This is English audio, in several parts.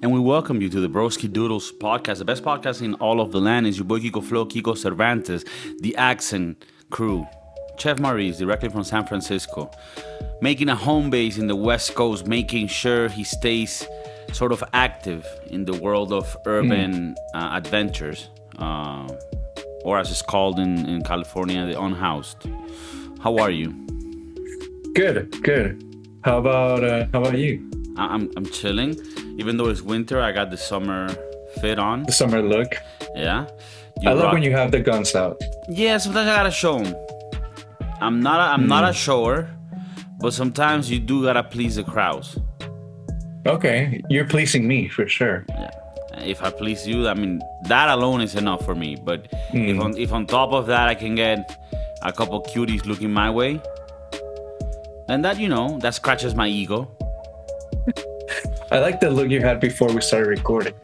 and we welcome you to the Broski Doodles podcast. The best podcast in all of the land is your boy Kiko Flo, Kiko Cervantes, the accent crew. Chef Maurice, directly from San Francisco, making a home base in the West Coast, making sure he stays sort of active in the world of urban adventures, or as it's called in California, the unhoused. How are you? Good. How about you? I'm chilling. Even though it's winter, I got the summer fit on. The summer look. Yeah. I love when you have the guns out. Yeah, sometimes I gotta show them. I'm not a shower, but sometimes you do gotta please the crowds. Okay, you're pleasing me for sure. Yeah. If I please you, I mean, that alone is enough for me. But if on top of that I can get a couple cuties looking my way, then that scratches my ego. I like the look you had before we started recording.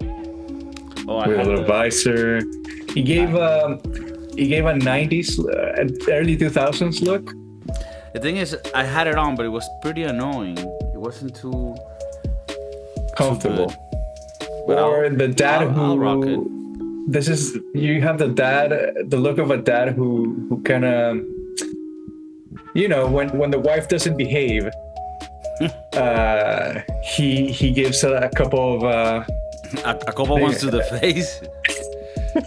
Oh, with a little visor. He gave a 90s, early 2000s look. The thing is, I had it on, but it was pretty annoying. It wasn't too comfortable. Too good. Or the dad I'll rock it. You have the look of a dad who kind of, when the wife doesn't behave, he gives a couple of a couple ones to the face.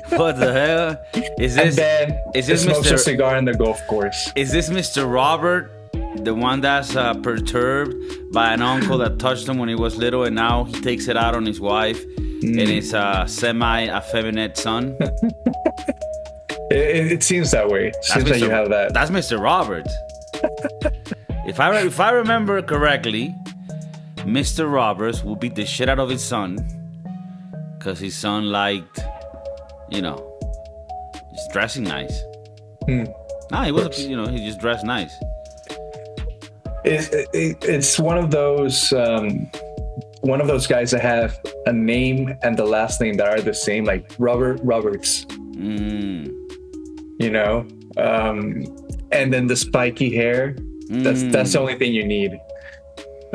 What the hell is this? And then is this smokes Mr. a cigar on the golf course? Is this Mr. Robert, the one that's perturbed by an uncle that touched him when he was little, and now he takes it out on his wife and his semi-effeminate son? It seems that way. Seems like you have that. That's Mr. Robert. If I remember correctly, Mr. Roberts will beat the shit out of his son because his son liked, just dressing nice. No, he was, he just dressed nice. It's one of those guys that have a name and the last name that are the same, like Robert Roberts. And then the spiky hair. That's the only thing you need.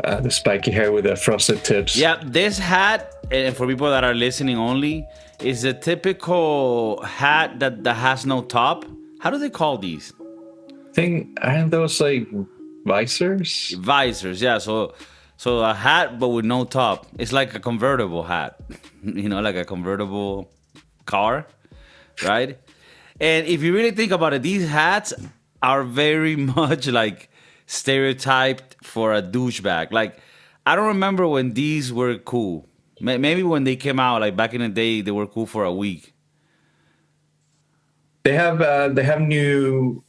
The spiky hair with the frosted tips. Yeah, this hat, and for people that are listening only, is a typical hat that has no top. How do they call these? Aren't those like visors? Visors, yeah. So a hat but with no top. It's like a convertible hat, like a convertible car, right? And if you really think about it, these hats are very much like stereotyped for a douchebag. Like, I don't remember when these were cool. Maybe when they came out, like back in the day, they were cool for a week. They have new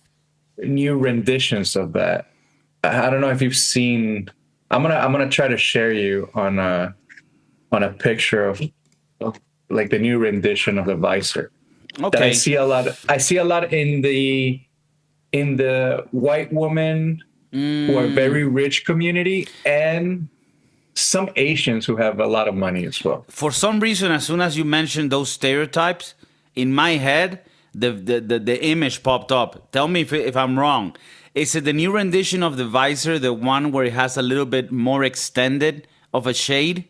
renditions of that. I don't know if you've seen. I'm gonna try to share you on a picture of like the new rendition of the visor. Okay. That I see a lot in the white woman who are very rich community, and some Asians who have a lot of money as well. For some reason, as soon as you mentioned those stereotypes, in my head, the image popped up. Tell me if I'm wrong. Is it the new rendition of the visor, the one where it has a little bit more extended of a shade?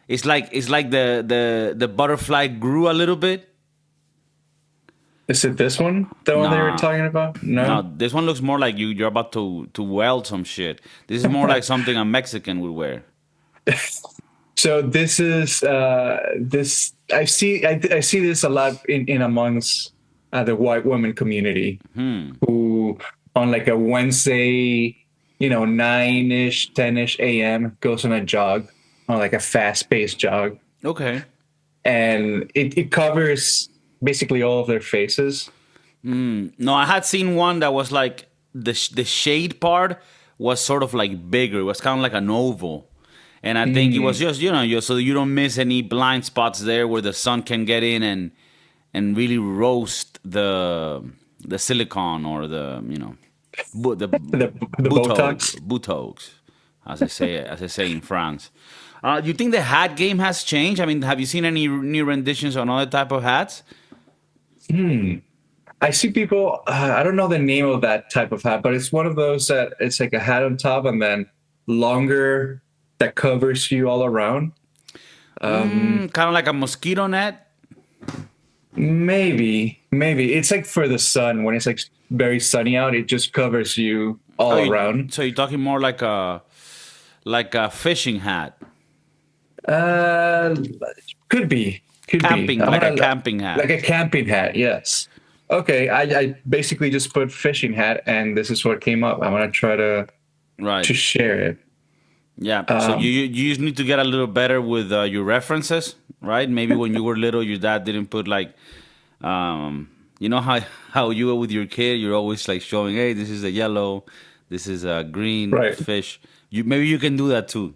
It's like the butterfly grew a little bit. Is it this one? The one they were talking about? No, this one looks more like you're about to weld some shit. This is more like something a Mexican would wear. So this is this. I see this a lot in amongst the white women community who on like a Wednesday, 9-ish, 10-ish a.m. goes on a jog, on like a fast-paced jog. Okay. And it covers basically all of their faces. No, I had seen one that was like the shade part was sort of like bigger. It was kind of like an oval. And I think it was just, so you don't miss any blind spots there where the sun can get in and really roast the silicone or the Botox, as I say in France. Do you think the hat game has changed? I mean, have you seen any new renditions on other type of hats? I see people, I don't know the name of that type of hat, but it's one of those that it's like a hat on top and then longer that covers you all around. Kind of like a mosquito net. Maybe it's like for the sun when it's like very sunny out, it just covers you all around. So you're talking more like a fishing hat, Uh, could be, camping, like a camping hat. like a camping hat. Yes. Okay, I basically just put fishing hat, and this is what came up. I'm gonna try to Right. share it. Yeah. So you just need to get a little better with your references, right? Maybe when you were little, your dad didn't put like, you know how you were with your kid, you're always like showing, hey, this is a yellow, this is a green Right. fish. Maybe you can do that too,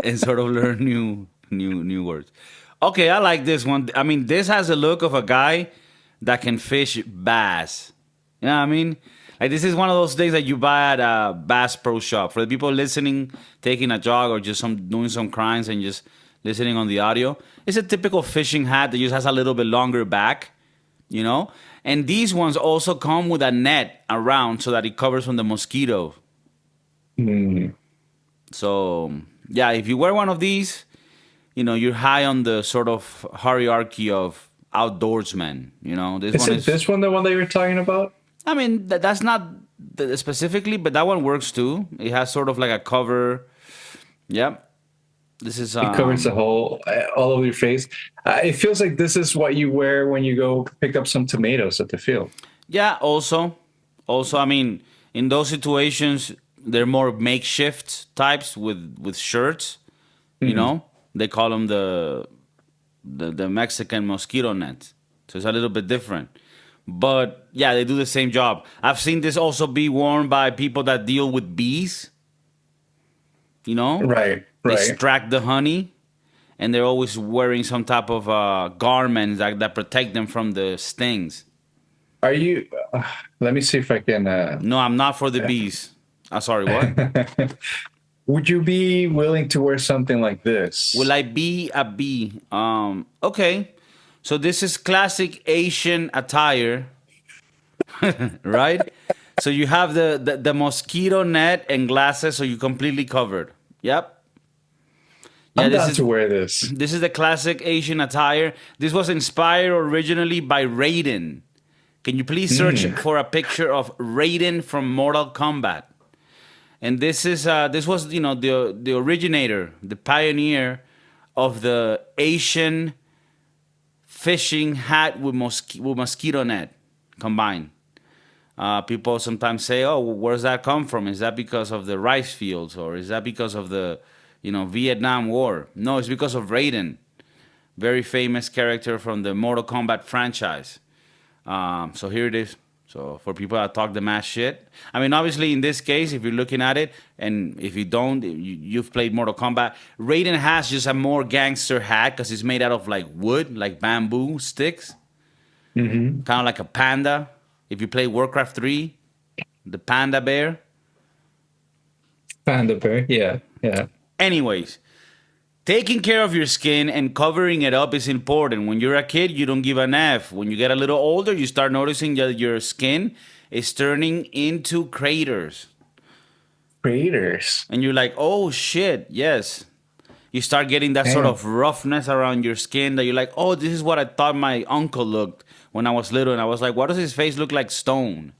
and sort of learn new words. Okay, I like this one. I mean, this has a look of a guy that can fish bass. You know what I mean? Like, this is one of those things that you buy at a Bass Pro Shop. For the people listening, taking a jog or just doing some crimes and just listening on the audio, it's a typical fishing hat that just has a little bit longer back, you know? And these ones also come with a net around so that it covers from the mosquito. So, yeah, if you wear one of these, you know, you're high on the sort of hierarchy of outdoorsmen, you know? This one the one that you were talking about? I mean, that's not specifically, but that one works too. It has sort of like a cover. Yep. This is... It covers the whole, all over your face. It feels like this is what you wear when you go pick up some tomatoes at the field. Yeah, also, I mean, in those situations, they're more makeshift types with shirts, you know? They call them the Mexican mosquito net. So it's a little bit different. But yeah, they do the same job. I've seen this also be worn by people that deal with bees. You know? Right. They extract the honey, and they're always wearing some type of garments that protect them from the stings. Are you... let me see if I can... No, I'm not for the bees. Sorry, what? Would you be willing to wear something like this? Will I be a bee? Okay. So this is classic Asian attire, right? So you have the mosquito net and glasses, so you're completely covered. Yep. Yeah, I'm down to wear this. This is the classic Asian attire. This was inspired originally by Raiden. Can you please search for a picture of Raiden from Mortal Kombat? And this was, you know, the originator, the pioneer of the Asian fishing hat with mosquito net combined. People sometimes say, "Oh, where's that come from? Is that because of the rice fields, or is that because of the, you know, Vietnam War?" No, it's because of Raiden, very famous character from the Mortal Kombat franchise. So here it is. So for people that talk the mass shit, I mean, obviously in this case, if you're looking at it, and if you don't, you've played Mortal Kombat, Raiden has just a more gangster hat because it's made out of like wood, like bamboo sticks, kind of like a panda. If you play Warcraft 3, the panda bear. Panda bear, yeah. Anyways, taking care of your skin and covering it up is important. When you're a kid, you don't give an F. When you get a little older, you start noticing that your skin is turning into craters. Craters? And you're like, oh shit, yes. You start getting that sort of roughness around your skin that you're like, oh, this is what I thought my uncle looked when I was little. And I was like, why does his face look like stone?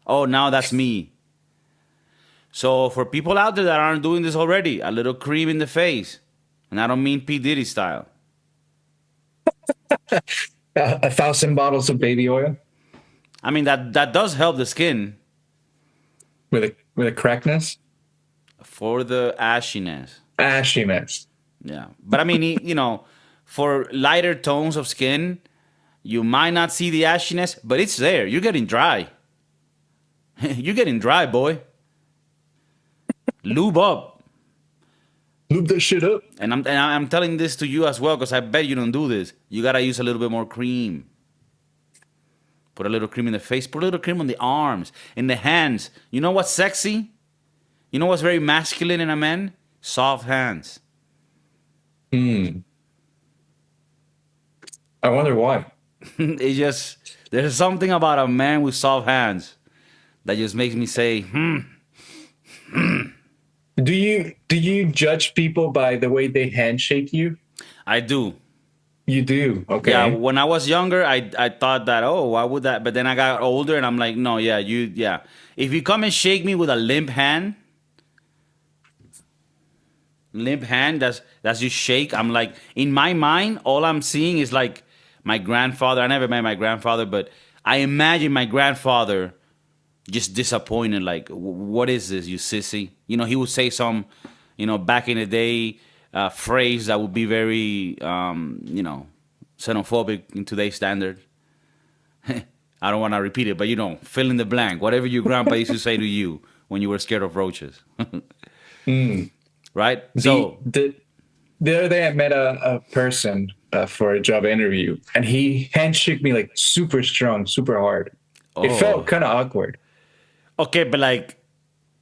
Oh, now that's me. So for people out there that aren't doing this already, a little cream in the face. And I don't mean P. Diddy style. 1,000 bottles of baby oil. I mean, that does help the skin. With a crackness? For the ashiness. Ashiness. Yeah. But I mean, you know, for lighter tones of skin, you might not see the ashiness, but it's there. You're getting dry. You're getting dry, boy. Lube up. Lube that shit up. And I'm telling this to you as well, because I bet you don't do this. You gotta use a little bit more cream. Put a little cream in the face. Put a little cream on the arms, in the hands. You know what's sexy? You know what's very masculine in a man? Soft hands. I wonder why. It just, there's something about a man with soft hands that just makes me say, Do you judge people by the way they handshake you? I do. You do? Yeah, Okay. when I was younger, I thought that, oh, why would that? But then I got older and I'm like, no, yeah, yeah. If you come and shake me with a limp hand, that's you shake. I'm like, in my mind, all I'm seeing is like my grandfather. I never met my grandfather, but I imagine my grandfather just disappointed, like, what is this, you sissy? You know, he would say some, back in the day, phrase that would be very, xenophobic in today's standard. I don't want to repeat it, but fill in the blank. Whatever your grandpa used to say to you when you were scared of roaches. Mm. Right? The, So, the the other day I met a person for a job interview, and he handshake me like super strong, super hard. It felt oh, kind of awkward. okay, but like,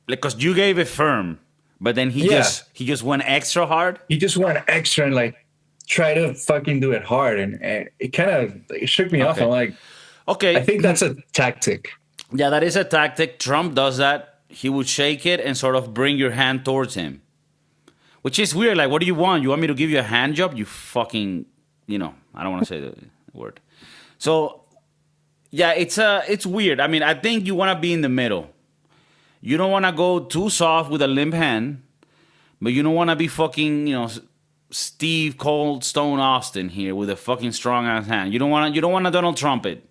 because you gave it firm, but then he Yeah, just he just went extra hard. he just went extra and like try to fucking do it hard, and it kind of it shook me off. I'm Okay, like, I okay, think that's a tactic. yeah, that is a tactic. Trump does that. He would shake it and sort of bring your hand towards him, which is weird. Like, what do you want? You want me to give you a hand job? You fucking, I don't want to say the word. So yeah, it's weird. I mean, I think you want to be in the middle. You don't want to go too soft with a limp hand, but you don't want to be fucking, Steve Cold Stone Austin here with a fucking strong ass hand. You don't want to Donald Trump it.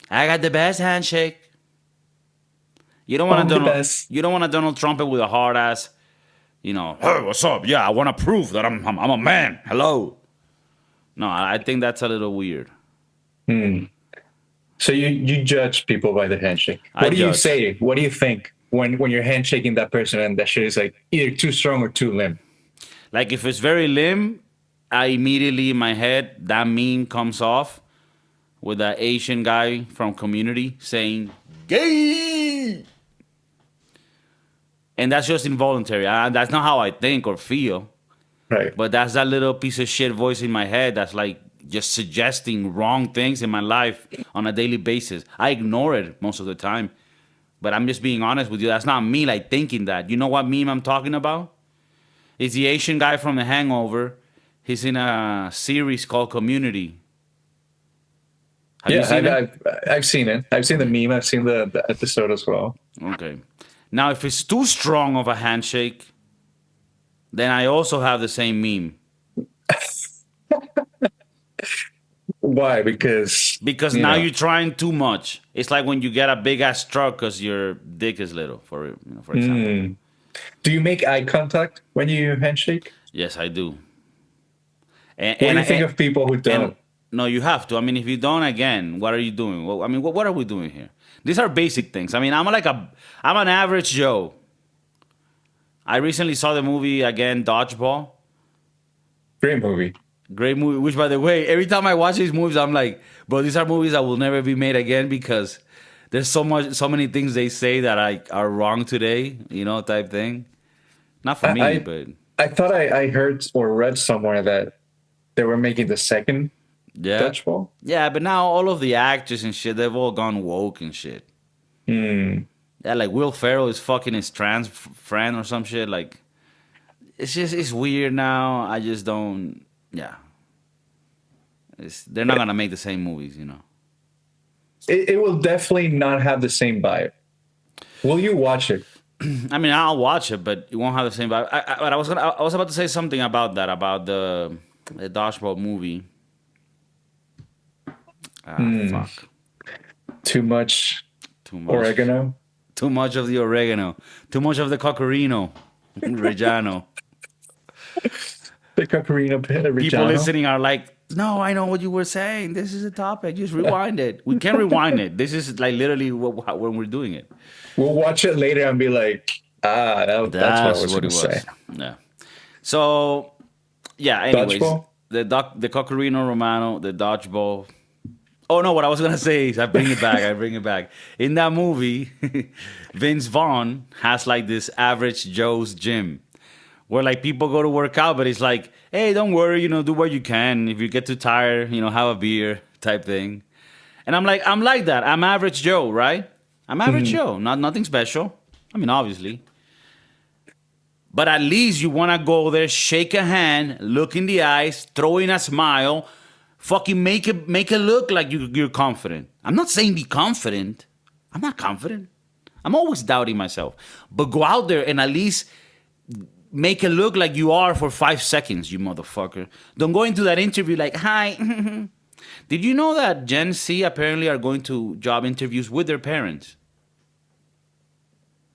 I got the best handshake. You don't want I'm to the Donald. best. You don't want to Donald Trump it with a hard ass. Hey, what's up? Yeah, I want to prove that I'm a man. Hello. No, I think that's a little weird. Hmm. So you judge people by the handshake. I What do you judge. say? What do you think when you're handshaking that person and that shit is like either too strong or too limp? Like if it's very limp, I immediately in my head that meme comes off with that Asian guy from Community saying "gay," and that's just involuntary. That's not how I think or feel, Right. but that's that little piece of shit voice in my head that's like just suggesting wrong things in my life on a daily basis. I ignore it most of the time, but I'm just being honest with you. That's not me like thinking that. You know what meme I'm talking about? It's the Asian guy from The Hangover. He's in a series called Community. Have you Yeah, seen it? I've seen it. I've seen the meme. I've seen the episode as well. Okay. Now, if it's too strong of a handshake, then I also have the same meme. Why? Because Because you now know. you're trying too much. It's like when you get a big ass truck because your dick is little, for example. Do you make eye contact when you handshake? Yes, I do. What do you think of people who and don't? no, you have to. I mean, if you don't, again, what are you doing? Well, I mean, what are we doing here? These are basic things. I mean, I'm an average Joe. I recently saw the movie again, Dodgeball. Great movie. Great movie. Which, by the way, every time I watch these movies, I'm like, bro, these are movies that will never be made again because there's so many things they say that are wrong today. Type thing. Not for I me, I, but I thought I heard or read somewhere that they were making the second yeah, Dodgeball. yeah. But now all of the actors and shit, they've all gone woke and shit. Hmm. Yeah, like Will Ferrell is fucking his trans friend or some shit. Like, it's weird now. I just don't. Yeah, they're not gonna make the same movies. It will definitely not have the same vibe. Will you watch it? I mean, I'll watch it, but it won't have the same vibe. But I was about to say something about that, about the Dodgeball movie. Fuck, Too much too much, oregano. too much of the oregano, too much of the cocorino, Reggiano. The Cacarina People Reggiano. listening are like, no, I know what you were saying. This is a topic. Just rewind it. We can rewind it. This is like literally when we're doing it. We'll watch it later and be like, that's what I was going to say. Yeah. So, yeah. Anyways, Dodgeball? the Cocorino Romano, the Dodgeball. Oh no! What I was gonna say is I bring it back. In that movie, Vince Vaughn has like this average Joe's gym, where like people go to work out, but it's like, hey, don't worry, do what you can. If you get too tired, have a beer type thing. And I'm like that. I'm average Joe, right? I'm average Joe. Nothing special. I mean, obviously. But at least you want to go there, shake a hand, look in the eyes, throw in a smile, fucking make it look like you're confident. I'm not saying be confident. I'm not confident. I'm always doubting myself. But go out there and at least make it look like you are for 5 seconds, you motherfucker. Don't go into that interview like, hi. Did you know that Gen Z apparently are going to job interviews with their parents?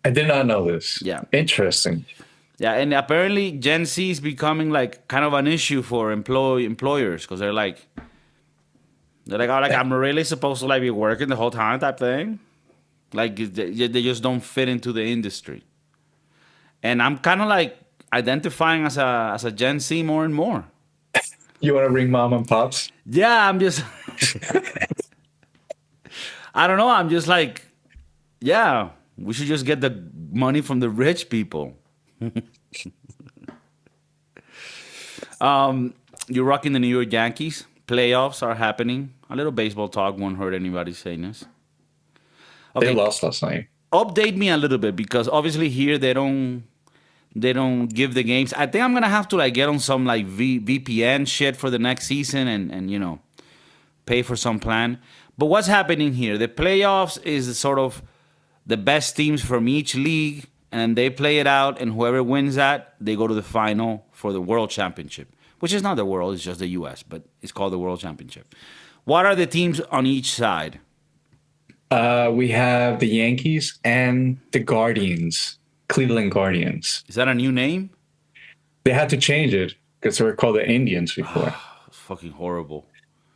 I did not know this. Yeah. Interesting. Yeah, and apparently Gen Z is becoming like kind of an issue for employers because they're like, oh, like I'm really supposed to like be working the whole time type thing. Like they just don't fit into the industry. And I'm kind of like identifying as a Gen Z more and more. You want to ring mom and pops? Yeah, I'm just, I don't know. I'm just like, yeah, we should just get the money from the rich people. You're rocking the New York Yankees. Playoffs are happening. A little baseball talk won't hurt anybody saying this. Okay. They lost last night. Update me a little bit because obviously here they don't give the games. I think I'm gonna have to like get on some like VPN shit for the next season and you know pay for some plan. But what's happening here? The playoffs is sort of the best teams from each league, and they play it out, and whoever wins that, they go to the final for the World Championship, which is not the world, it's just the U.S., but it's called the World Championship. What are the teams on each side? We have the Yankees and the Guardians, Cleveland Guardians. Is that a new name? They had to change it because they were called the Indians before. It's fucking horrible.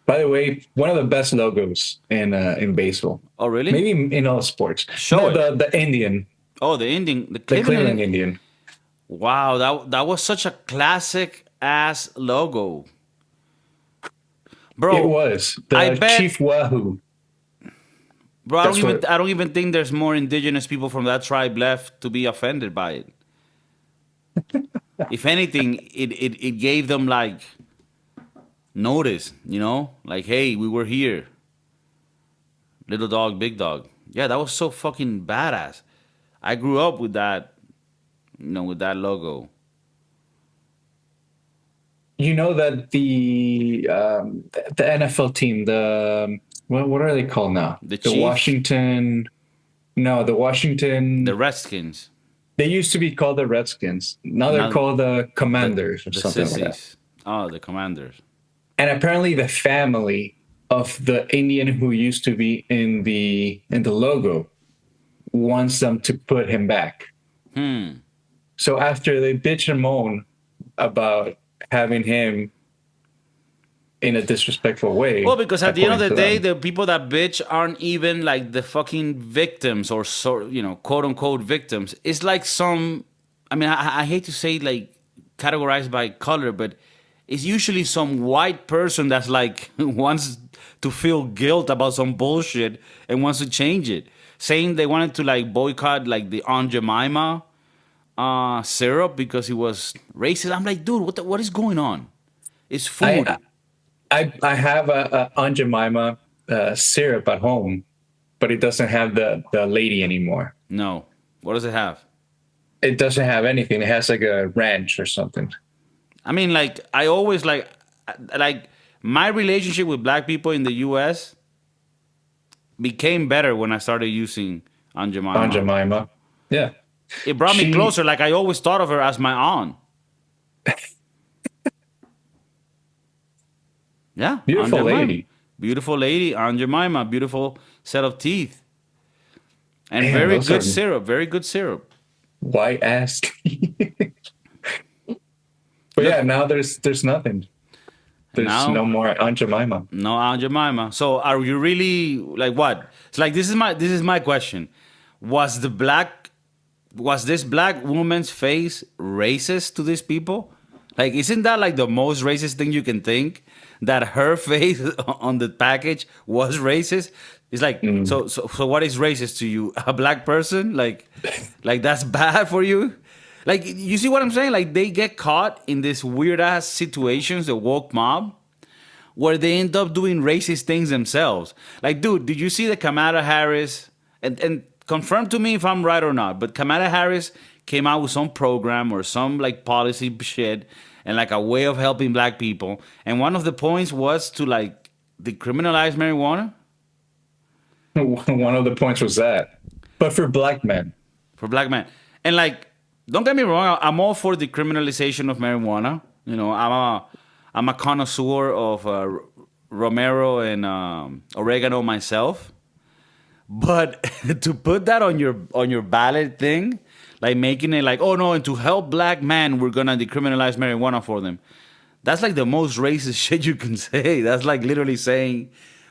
By the way, one of the best logos in baseball. Oh, really? Maybe in all sports. Show it. The Indian. Oh, the Indian. The Cleveland Indian. Wow, that was such a classic ass logo. Bro, It was. The Chief Wahoo. Bro, I don't even think there's more indigenous people from that tribe left to be offended by it. If anything, it gave them like notice, you know? Like, hey, we were here. Little dog, big dog. Yeah, that was so fucking badass. I grew up with that, you know, with that logo. You know that the NFL team, what are they called now? The Washington. The Redskins. They used to be called the Redskins. Now they're called the Commanders or something Sissies. like that. Oh, the Commanders. And apparently the family of the Indian who used to be in the logo wants them to put him back. So after they bitch and moan about having him in a disrespectful way. Well, because at the end of the day, the people that bitch aren't even like the fucking victims or you know, quote unquote victims. It's like some, I mean, I hate to say like categorized by color, but it's usually some white person that's like wants to feel guilt about some bullshit and wants to change it. Saying they wanted to like boycott like the Aunt Jemima syrup because it was racist. I'm like, dude, what is going on? It's food. I have a Aunt Jemima syrup at home, but it doesn't have the lady anymore. No. What does it have? It doesn't have anything. It has like a ranch or something. I mean, like, I always like my relationship with black people in the U.S. became better when I started using Aunt Jemima. Aunt Jemima. Yeah. It brought me closer. Like, I always thought of her as my aunt. Yeah. Beautiful lady. Beautiful lady, Aunt Jemima. Beautiful set of teeth. And Damn, very good syrup. Very good syrup. White ass. But yeah, now there's nothing. There's no more Aunt Jemima. No Aunt Jemima. So are you really like what? It's like this is my question. Was this black woman's face racist to these people? Like, isn't that like the most racist thing you can think? That her face on the package was racist? It's like, so what is racist to you? A black person? Like that's bad for you? Like, you see what I'm saying? Like, they get caught in these weird-ass situations, the woke mob, where they end up doing racist things themselves. Like, dude, did you see the Kamala Harris? And confirm to me if I'm right or not, but Kamala Harris came out with some program or some like policy shit and like a way of helping black people. And one of the points was to like decriminalize marijuana. One of the points was that, but for black men. For black men. And like, don't get me wrong, I'm all for the criminalization of marijuana. You know, I'm a connoisseur of Romero and oregano myself. But to put that on your ballot thing, like making it like, oh no, and to help black men, we're gonna decriminalize marijuana for them. That's like the most racist shit you can say. That's like literally saying,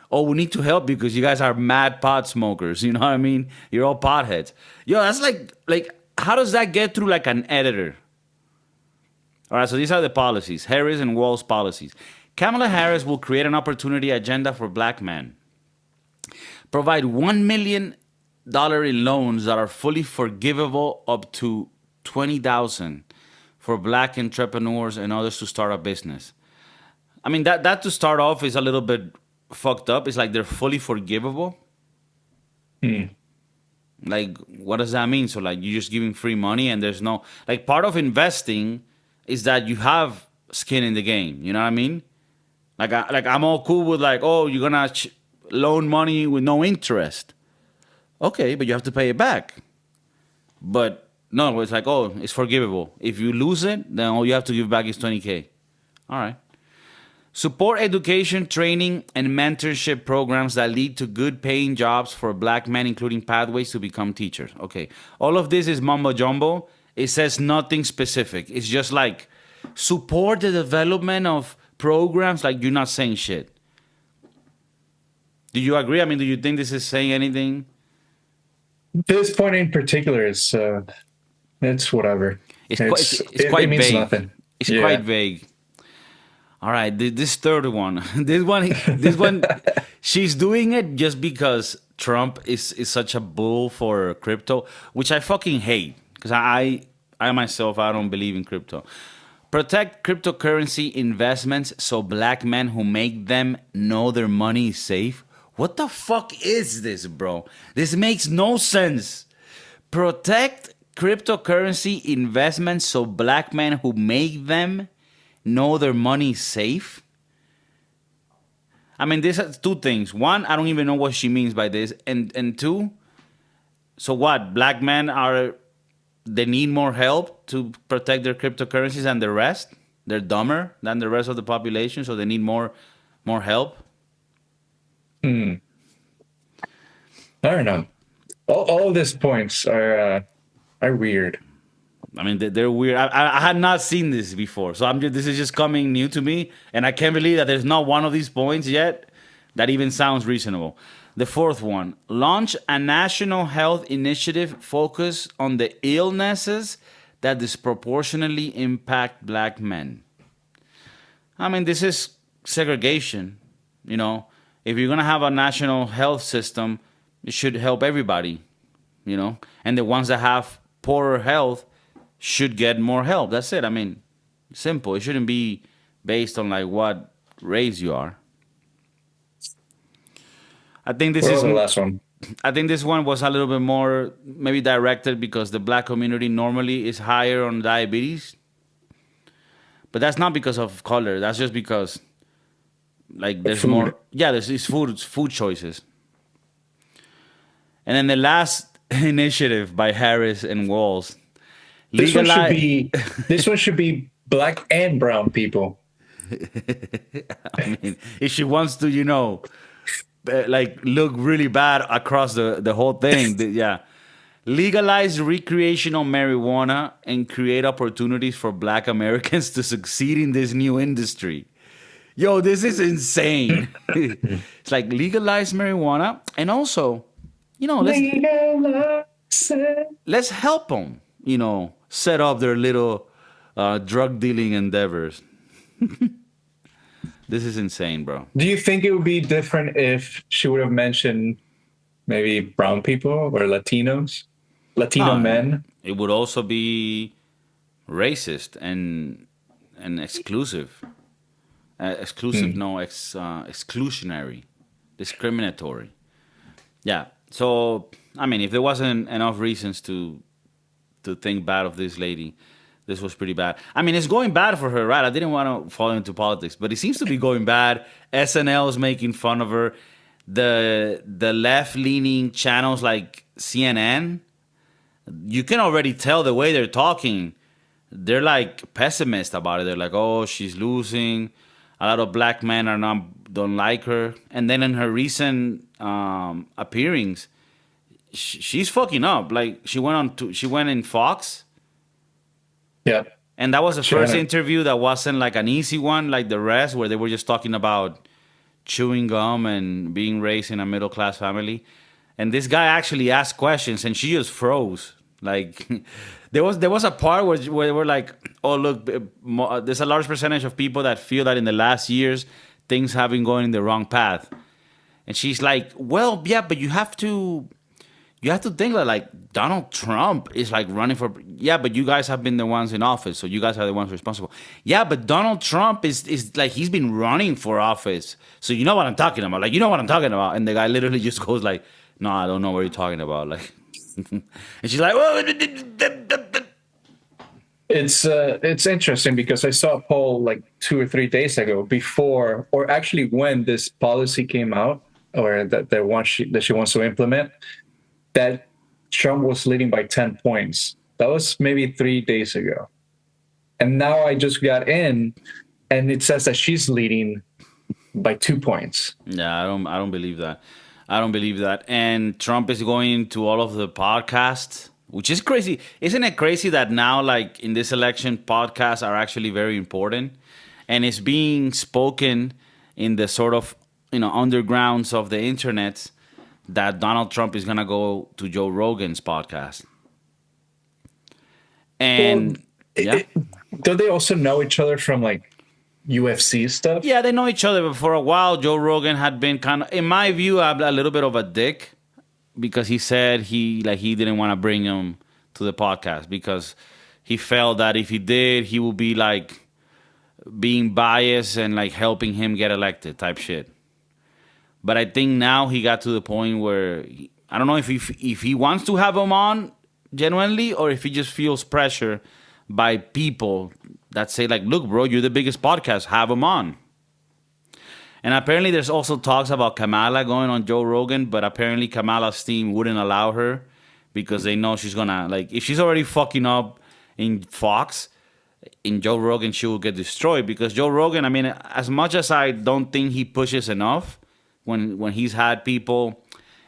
oh, we need to help because you guys are mad pot smokers. You know what I mean? You're all potheads. Yo, that's like how does that get through like an editor? All right, so these are the policies. Harris and Walz policies. Kamala Harris will create an opportunity agenda for black men. Provide $1 million in loans that are fully forgivable up to $20,000 for black entrepreneurs and others to start a business. I mean, that to start off is a little bit fucked up. It's like they're fully forgivable. Like, what does that mean? So, like, you're just giving free money and there's no... Like, part of investing is that you have skin in the game. You know what I mean? Like, I'm all cool with, like, oh, you're going to loan money with no interest. Okay, but you have to pay it back. But, no, it's like, oh, it's forgivable. If you lose it, then all you have to give back is $20K. All right. Support education, training, and mentorship programs that lead to good paying jobs for black men, including pathways to become teachers. Okay. All of this is mumbo jumbo. It says nothing specific. It's just like support the development of programs. Like, you're not saying shit. Do you agree? I mean, do you think this is saying anything? This point in particular is it's whatever. It's quite it means vague. nothing. It's quite vague. All right, this third one, this one, she's doing it just because Trump is such a bull for crypto, which I fucking hate because I myself, I don't believe in crypto. Protect cryptocurrency investments so black men who make them know their money is safe. What the fuck is this, bro? This makes no sense. Protect cryptocurrency investments so black men who make them know their money is safe. I mean, this has two things. One, I don't even know what she means by this. And two, so what? Black men they need more help to protect their cryptocurrencies than the rest? They're dumber than the rest of the population, so they need more help? I don't know. All of these points are weird. I mean, they're weird. I had not seen this before, so this is just coming new to me, and I can't believe that there's not one of these points yet that even sounds reasonable. The fourth one: launch a national health initiative focused on the illnesses that disproportionately impact black men. I mean, this is segregation. You know, if you're gonna have a national health system, it should help everybody. You know, and the ones that have poorer health should get more help. That's it. I mean, simple. It shouldn't be based on like what race you are. I think this is the last one. I think this one was a little bit more maybe directed because the black community normally is higher on diabetes. But that's not because of color. That's just because like there's food. more. Yeah, there's food choices. And then the last initiative by Harris and Walz. This one should be black and brown people. I mean, if she wants to, you know, like look really bad across the whole thing, yeah. Legalize recreational marijuana and create opportunities for black Americans to succeed in this new industry. Yo, this is insane. It's like legalize marijuana and also, you know, let's help them, you know, set up their little drug dealing endeavors. This is insane, bro. Do you think it would be different if she would have mentioned maybe brown people or Latino men? It would also be racist and exclusive. Exclusionary, discriminatory. Yeah. So, I mean, if there wasn't enough reasons to to think bad of this lady. This was pretty bad. I mean, it's going bad for her, right? I didn't want to fall into politics, but it seems to be going bad. SNL is making fun of her. The left leaning channels like CNN, you can already tell the way they're talking. They're like pessimist about it. They're like, oh, she's losing. A lot of black men don't like her. And then in her recent appearings, she's fucking up. Like she went in Fox. Yeah. And that was the first interview that wasn't like an easy one like the rest, where they were just talking about chewing gum and being raised in a middle class family. And this guy actually asked questions and she just froze. Like there was a part where they were like, oh look, there's a large percentage of people that feel that in the last years things have been going in the wrong path. And she's like, well, yeah, but you have to think that like Donald Trump is like running for, yeah, but you guys have been the ones in office, so you guys are the ones responsible. Yeah, but Donald Trump is like, he's been running for office, so you know what I'm talking about. Like, you know what I'm talking about. And the guy literally just goes like, no, I don't know what you're talking about. Like, and she's like, well, it's interesting because I saw a poll like 2 or 3 days ago before, or actually when this policy came out, or that she wants to implement, that Trump was leading by 10 points. That was maybe 3 days ago. And now I just got in and it says that she's leading by 2 points. Yeah, I don't believe that. I don't believe that. And Trump is going to all of the podcasts, which is crazy. Isn't it crazy that now, like in this election, podcasts are actually very important? And it's being spoken in the sort of, undergrounds of the internet that Donald Trump is going to go to Joe Rogan's podcast. And don't they also know each other from like UFC stuff? Yeah, they know each other, but for a while, Joe Rogan had been kind of, in my view, a little bit of a dick because he said he didn't want to bring him to the podcast because he felt that if he did, he would be like being biased and like helping him get elected type shit. But I think now he got to the point where I don't know if he wants to have him on genuinely or if he just feels pressure by people that say like, look, bro, you're the biggest podcast, have him on. And apparently there's also talks about Kamala going on Joe Rogan, but apparently Kamala's team wouldn't allow her because they know she's gonna, like, if she's already fucking up in Fox, in Joe Rogan, she will get destroyed because Joe Rogan, I mean, as much as I don't think he pushes enough, when he's had people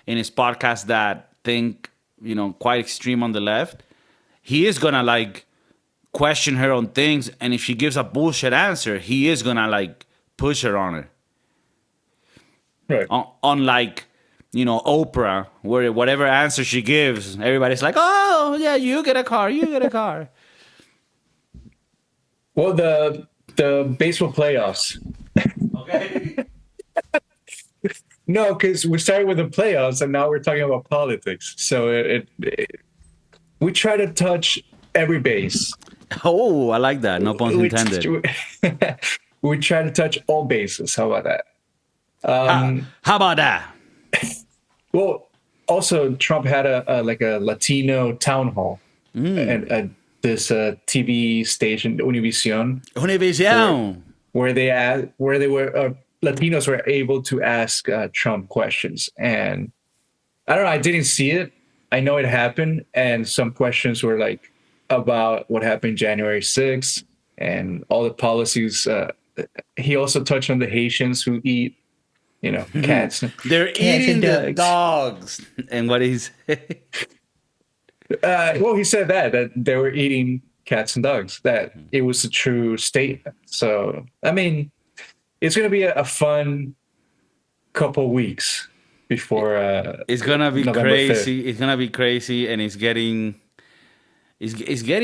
in his podcast that think, quite extreme on the left, he is gonna like question her on things, and if she gives a bullshit answer, he is gonna like push her on it. Right. Unlike, Oprah, where whatever answer she gives, everybody's like, oh yeah, you get a car. Well, the baseball playoffs. Okay. No, because we started with the playoffs and now we're talking about politics. So we try to touch every base. Oh, I like that. No pun intended. We try to touch all bases. How about that? How about that? Well, also Trump had a Latino town hall at this TV station, Univision. Where they were. Latinos were able to ask Trump questions. And I don't know, I didn't see it. I know it happened. And some questions were like about what happened January 6th and all the policies. He also touched on the Haitians who eat, cats. They're eating the dogs. And what is well, he said that they were eating cats and dogs, that it was a true statement. So, I mean, it's going to be a fun couple weeks before it's going to be November crazy. 5th. It's going to be crazy and it's getting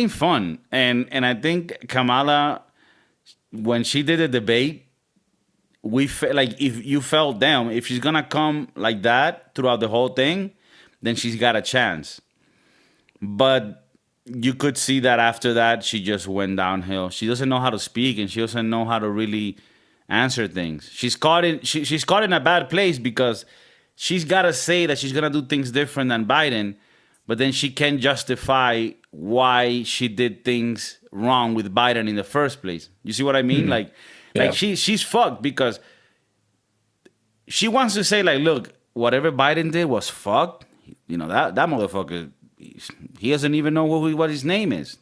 fun. And I think Kamala, when she did the debate, we felt like if you felt down, if she's going to come like that throughout the whole thing, then she's got a chance. But you could see that after that, she just went downhill. She doesn't know how to speak and she doesn't know how to really answer things. She's caught in a bad place because she's got to say that she's going to do things different than Biden, but then she can't justify why she did things wrong with Biden in the first place. You see what I mean? Like she's fucked because she wants to say like, look, whatever Biden did was fucked. You know, that motherfucker, he doesn't even know what his name is.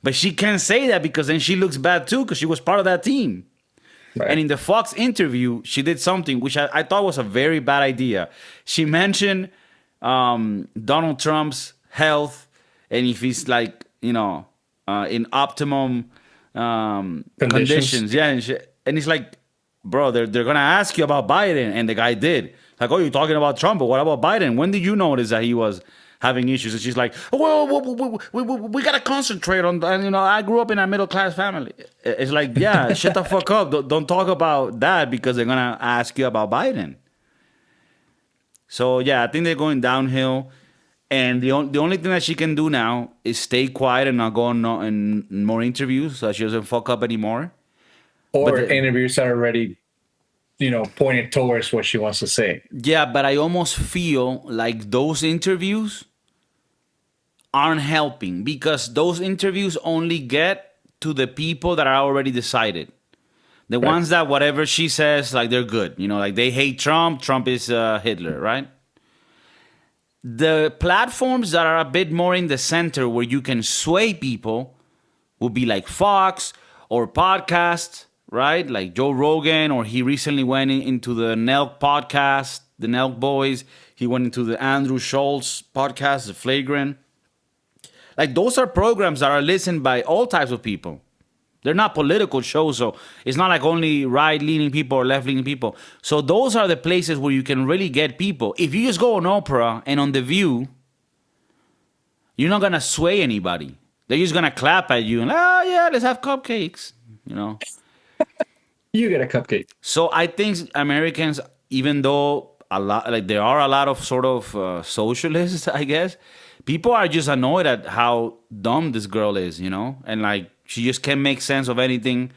But she can't say that because then she looks bad too because she was part of that team. Right. And in the Fox interview, she did something which I thought was a very bad idea. She mentioned Donald Trump's health and if he's like, you know, in optimum conditions. Yeah, and it's like, bro, they're going to ask you about Biden. And the guy did. Like, oh, you're talking about Trump, but what about Biden? When did you notice that he was having issues? And she's like, well, we got to concentrate on that. You know, I grew up in a middle-class family. It's like, yeah, shut the fuck up. Don't talk about that because they're going to ask you about Biden. So, yeah, I think they're going downhill. And the only thing that she can do now is stay quiet and not go on more interviews so she doesn't fuck up anymore. Or interviews that are already, you know, pointed towards what she wants to say. Yeah, but I almost feel like those interviews aren't helping because those interviews only get to the people that are already decided. The ones that whatever she says, like they're good. You know, like they hate Trump. Trump is Hitler, right? The platforms that are a bit more in the center where you can sway people would be like Fox or podcasts, right? Like Joe Rogan, or he recently went into the Nelk podcast, the Nelk Boys. He went into the Andrew Schultz podcast, The Flagrant. Like those are programs that are listened by all types of people. They're not political shows, so it's not like only right-leaning people or left-leaning people. So those are the places where you can really get people. If you just go on Oprah and on The View, you're not going to sway anybody. They're just going to clap at you and, oh, yeah, let's have cupcakes, you know. You get a cupcake. So I think Americans, even though there are a lot of sort of socialists, I guess, people are just annoyed at how dumb this girl is, you know, and like she just can't make sense of anything.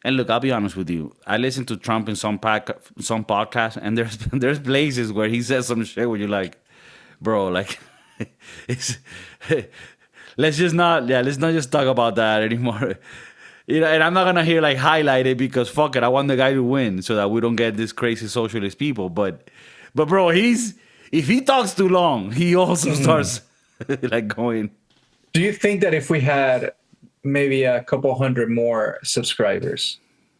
And look, I'll be honest with you. I listen to Trump in some podcasts, and there's places where he says some shit where you're like, bro, like, let's not just talk about that anymore. You know, and I'm not gonna hear like highlight it because fuck it, I want the guy to win so that we don't get this crazy socialist people. But bro, if he talks too long, he also starts like going. Do you think that if we had maybe a couple hundred more subscribers,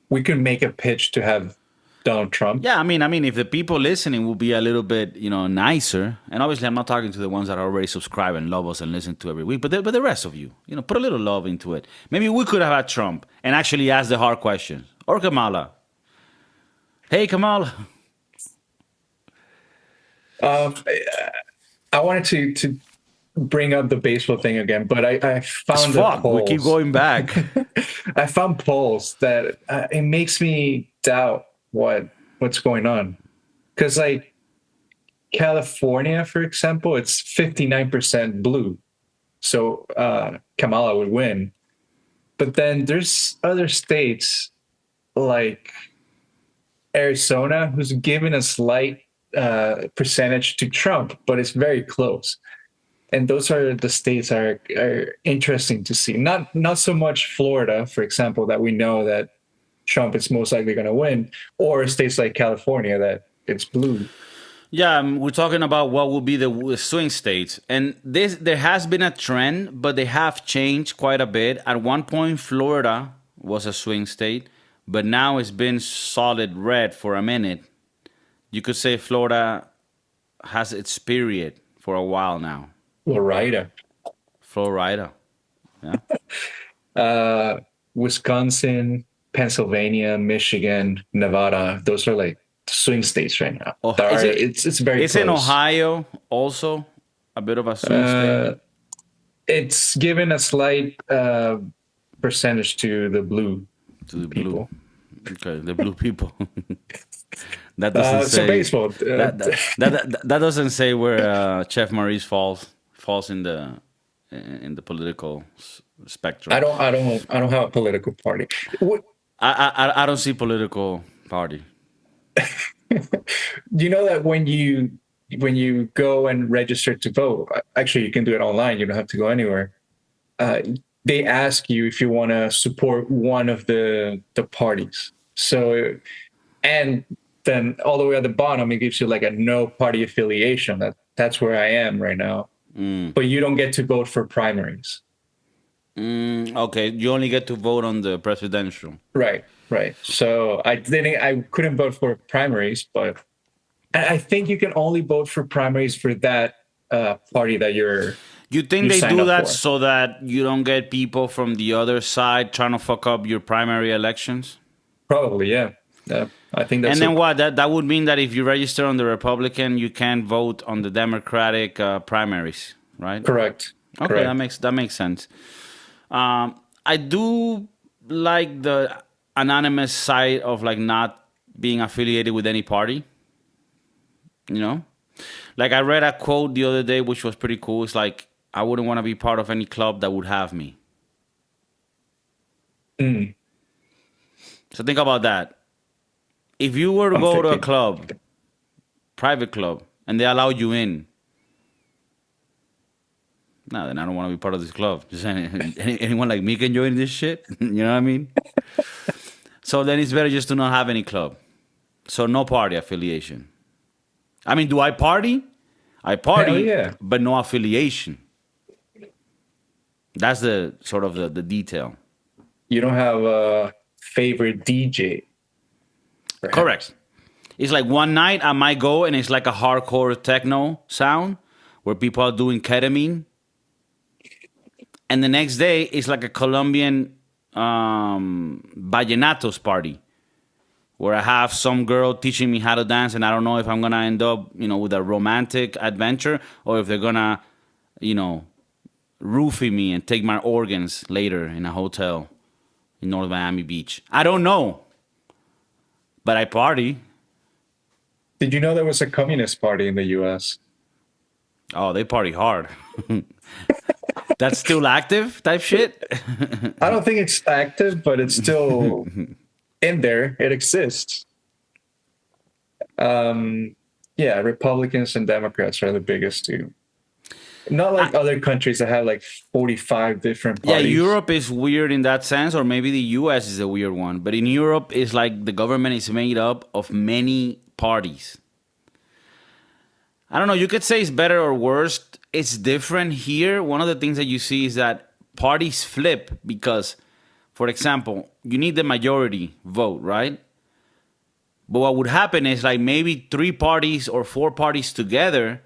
we could make a pitch to have Donald Trump? Yeah, I mean, if the people listening will be a little bit, you know, nicer, and obviously I'm not talking to the ones that are already subscribed and love us and listen to every week, but the rest of you, you know, put a little love into it. Maybe we could have had Trump and actually ask the hard questions, or Kamala. Hey, Kamala. I wanted to bring up the baseball thing again, but I found we keep going back. I found polls that it makes me doubt what's going on, because like California, for example, it's 59% blue, so Kamala would win. But then there's other states like Arizona who's given a slight percentage to Trump, but it's very close. And those are the states that are interesting to see. Not so much Florida, for example, that we know that Trump is most likely going to win, or states like California that it's blue. Yeah, we're talking about what will be the swing states. And there has been a trend, but they have changed quite a bit. At one point, Florida was a swing state, but now it's been solid red for a minute. You could say Florida has its period for a while now. Florida. Yeah. Wisconsin, Pennsylvania, Michigan, Nevada. Those are like swing states right now. Oh, it's very close. In Ohio also a bit of a swing state? It's given a slight percentage to the blue people. Okay, the blue people. That doesn't say. So baseball. That doesn't say where Chef Maurice falls in the political spectrum. I don't have a political party. I don't see political party. Do you know that when you when you go and register to vote, actually you can do it online. You don't have to go anywhere. They ask you if you want to support one of the parties. So, and then all the way at the bottom, it gives you like a no party affiliation. That's where I am right now. But you don't get to vote for primaries. Okay, you only get to vote on the presidential. Right. So I couldn't vote for primaries, but I think you can only vote for primaries for that party that you're. You think they signed do up that for. so that you don't get people from the other side trying to fuck up your primary elections? Probably, yeah. I think that's. And then what? That would mean that if you register on the Republican, you can't vote on the Democratic primaries, right? Correct. Okay, Correct. that makes sense. I do like the anonymous side of like not being affiliated with any party. You know, like I read a quote the other day, which was pretty cool. It's like, I wouldn't want to be part of any club that would have me. So think about that. If you were to go to a club, private club, and they allow you in, no, then I don't want to be part of this club. Just anyone like me can join this shit. You know what I mean? So then it's better just to not have any club. So no party affiliation. I mean, do I party? I party, Hell yeah. but no affiliation. That's the sort of the detail. You don't have a favorite DJ. Perhaps. Correct. It's like one night I might go and it's like a hardcore techno sound where people are doing ketamine. And the next day it's like a Colombian vallenatos party where I have some girl teaching me how to dance, and I don't know if I'm going to end up, with a romantic adventure or if they're going to, roofie me and take my organs later in a hotel in North Miami Beach. I don't know. But I party. Did you know there was a communist party in the U.S.? Oh, they party hard. That's still active type shit? I don't think it's active, but it's still in there. It exists. Yeah, Republicans and Democrats are the biggest two. Not like other countries that have like 45 different parties. Yeah, Europe is weird in that sense, or maybe the US is a weird one. But in Europe, it's like the government is made up of many parties. I don't know, you could say it's better or worse. It's different here. One of the things that you see is that parties flip because, for example, you need the majority vote, right? But what would happen is like maybe 3 parties or 4 parties together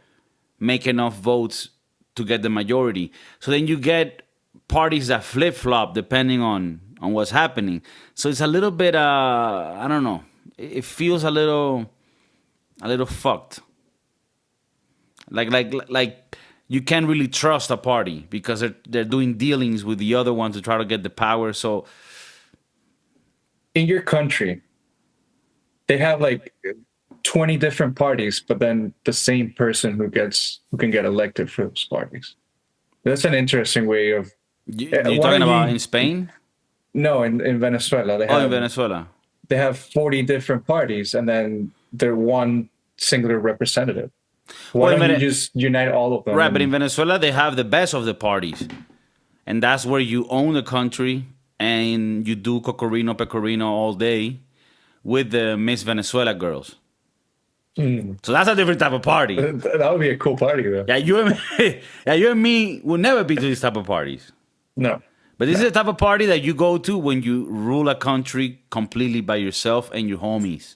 make enough votes to get the majority. So then you get parties that flip-flop depending on what's happening. So it's a little bit, I don't know. It feels a little fucked. Like you can't really trust a party because they're doing dealings with the other one to try to get the power. So in your country, they have like 20 different parties, but then the same person who can get elected for those parties. That's an interesting way of. You're talking about in Spain? No, in Venezuela. In Venezuela. They have 40 different parties, and then they're one singular representative. Why don't you just unite all of them? Right, but in Venezuela, they have the best of the parties. And that's where you own the country and you do cocorino, pecorino all day with the Miss Venezuela girls. So that's a different type of party. That would be a cool party, though. Yeah, you and me will never be to these type of parties. No. But this is the type of party that you go to when you rule a country completely by yourself and your homies.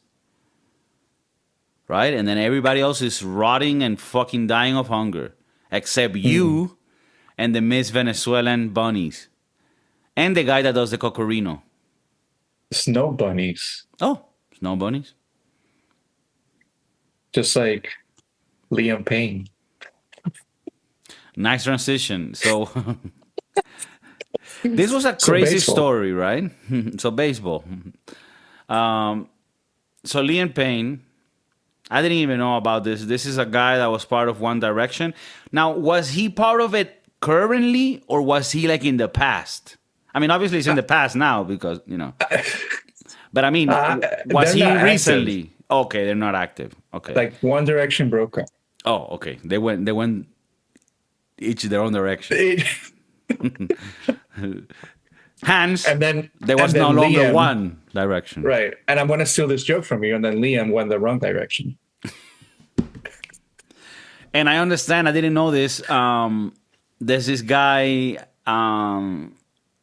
Right? And then everybody else is rotting and fucking dying of hunger. Except you and the Miss Venezuelan bunnies. And the guy that does the cocorino. Snow bunnies. Oh, snow bunnies. Just like Liam Payne. Nice transition. So this was a crazy story, right? So baseball. So Liam Payne, I didn't even know about this. This is a guy that was part of One Direction. Now, was he part of it currently or was he like in the past? I mean, obviously it's in the past now because, But I mean, was he recently? Active. Okay, they're not active. Okay. Like One Direction broke up. Oh, okay. They went each their own direction. Hence, And then there was and no then longer Liam, one direction. right? And I'm going to steal this joke from you. And then Liam went the wrong direction. And I understand. I didn't know this. There's this guy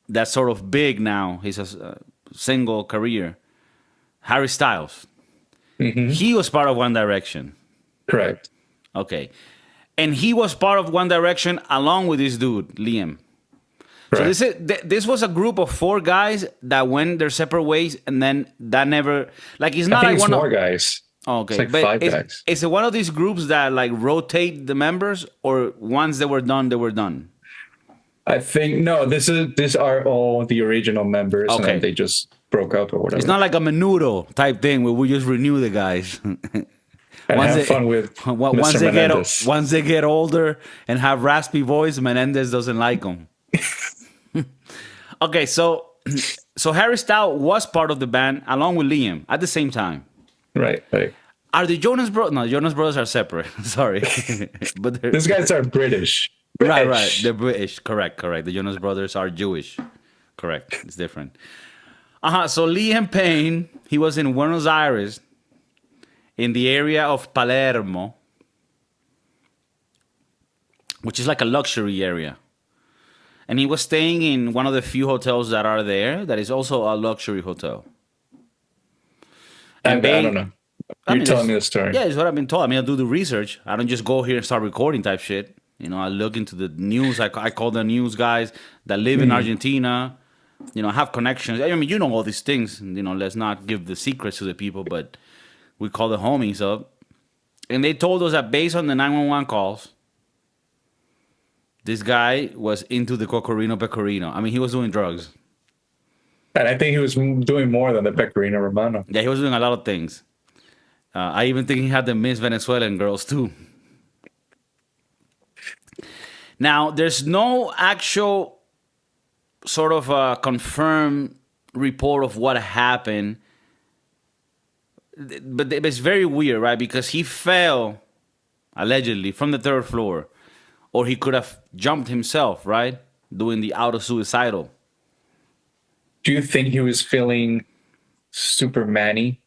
that's sort of big now. He's a single career. Harry Styles. Mm-hmm. He was part of One Direction. Correct. Okay. And he was part of One Direction along with this dude, Liam. Correct. So this was a group of 4 guys that went their separate ways, and then that never, like, it's not I like think it's one more of, guys. okay, It's like but 5 guys. is it one of these groups that like rotate the members, or once they were done, they were done? I think no. These are all the original members, and Okay. then they just broke up or whatever. It's not like a menudo type thing where we just renew the guys. and have fun with once Mr. they Menendez. once they get older and have raspy voice, Menendez doesn't like them. Okay, so Harry Styles was part of the band along with Liam at the same time. Right. Are the Jonas Brothers? No, Jonas Brothers are separate. Sorry, but These guys are British. right. They're British. Correct. The Jonas Brothers are Jewish. Correct. It's different. So Liam Payne, he was in Buenos Aires, in the area of Palermo, which is like a luxury area. And he was staying in one of the few hotels that are there that is also a luxury hotel. I don't know. You're telling me the story. Yeah, it's what I've been told. I mean, I do the research. I don't just go here and start recording type shit. You know, I look into the news. I call the news guys that live in Argentina. You know, have connections. I mean, you know all these things. You know, let's not give the secrets to the people, but we call the homies up. And they told us that based on the 911 calls, this guy was into the cocorino pecorino. I mean, he was doing drugs. And I think he was doing more than the Pecorino Romano. Yeah, he was doing a lot of things. I even think he had the Miss Venezuelan girls too. Now, there's no actual sort of confirmed report of what happened. But it's very weird, right? Because he fell, allegedly, from the 3rd floor. Or he could have jumped himself, right? Doing the auto-suicidal. Do you think he was feeling Superman-y?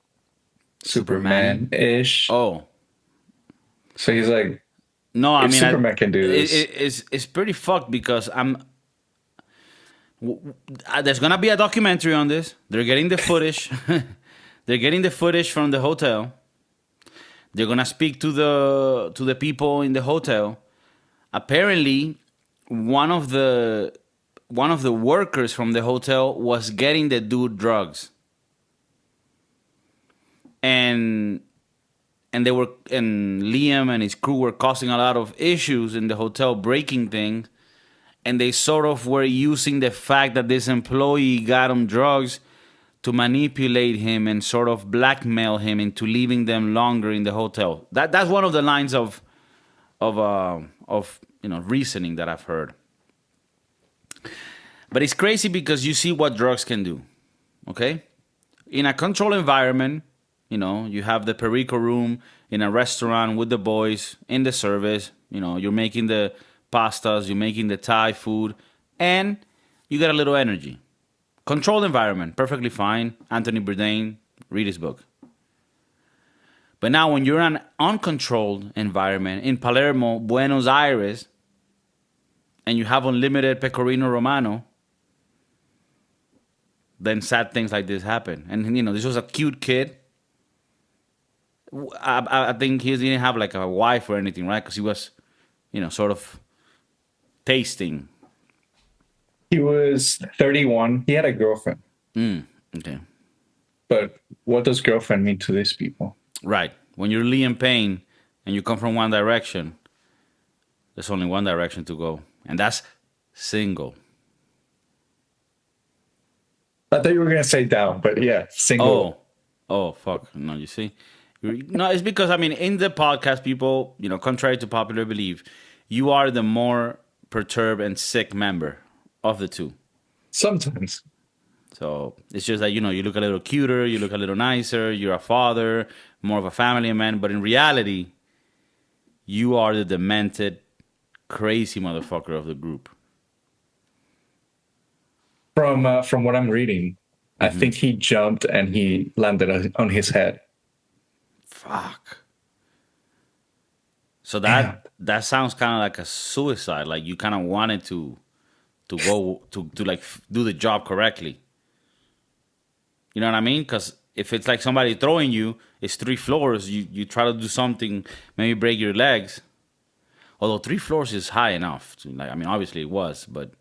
Superman-ish? Oh. So he's like, no, I mean, Superman can do this. It's pretty fucked because there's gonna be a documentary on this. They're getting the footage. They're getting the footage from the hotel. They're gonna speak to the people in the hotel. Apparently, one of the workers from the hotel was getting the dude drugs, and Liam and his crew were causing a lot of issues in the hotel, breaking things, and they sort of were using the fact that this employee got him drugs to manipulate him and sort of blackmail him into leaving them longer in the hotel. That's one of the lines of reasoning that I've heard. But it's crazy because you see what drugs can do. Okay? In a controlled environment, you have the perico room in a restaurant with the boys in the service. You're making the pastas, you're making the Thai food, and you get a little energy. Controlled environment, perfectly fine. Anthony Bourdain, read his book. But now when you're in an uncontrolled environment in Palermo, Buenos Aires, and you have unlimited Pecorino Romano, then sad things like this happen. And, this was a cute kid. I think he didn't have like a wife or anything, right? Because he was, sort of tasting. He was 31. He had a girlfriend. Okay. But what does girlfriend mean to these people? Right. When you're Liam Payne and you come from One Direction, there's only one direction to go. And that's single. I thought you were going to say down, but yeah, single. Oh, fuck. No, you see? No, it's because, in the podcast, people, contrary to popular belief, you are the more perturbed and sick member of the two. Sometimes. So it's just that, you look a little cuter, you look a little nicer, you're a father, more of a family man, but in reality, you are the demented, crazy motherfucker of the group. From what I'm reading, I think he jumped and he landed on his head. Fuck. So that sounds kind of like a suicide. Like you kind of wanted to go to like do the job correctly. You know what I mean? Because if it's like somebody throwing you, it's 3 floors. You try to do something, maybe break your legs. Although 3 floors is high enough. Like, I mean, obviously it was, but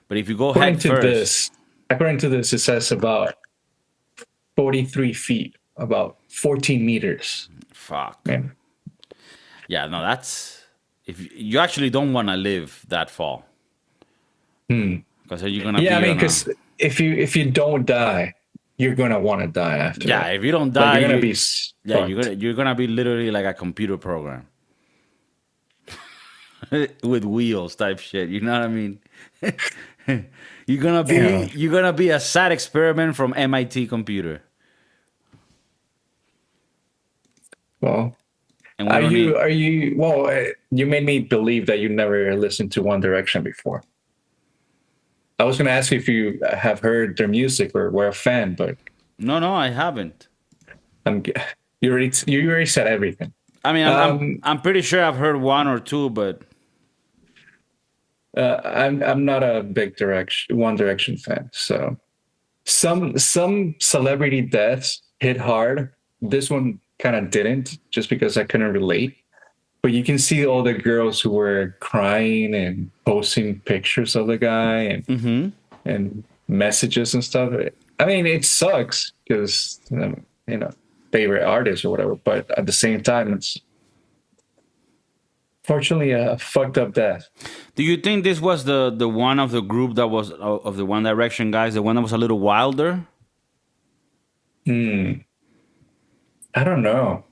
if you go head first. According to this, it says about 43 feet, about 14 meters. Fuck. Man. Yeah, no, that's if you actually don't want to live that fall. Because you're gonna. Yeah, I mean, because if you don't die, you're gonna want to die after. Yeah, that. if you don't die, you're gonna be. Yeah, you're gonna be literally like a computer program with wheels type shit. You know what I mean? You're gonna be a sad experiment from MIT computer. Well, are you? Well, you made me believe that you never listened to One Direction before. I was going to ask you if you have heard their music or were a fan, but no, I haven't. You already said everything. I mean, I'm pretty sure I've heard 1 or 2, but I'm not a big One Direction fan. So some celebrity deaths hit hard. This one kind of didn't, just because I couldn't relate. But you can see all the girls who were crying and posting pictures of the guy and messages and stuff. I mean, it sucks because favorite artist or whatever. But at the same time, it's fortunately a fucked up death. Do you think this was the one of the group that was of the One Direction guys, the one that was a little wilder? I don't know.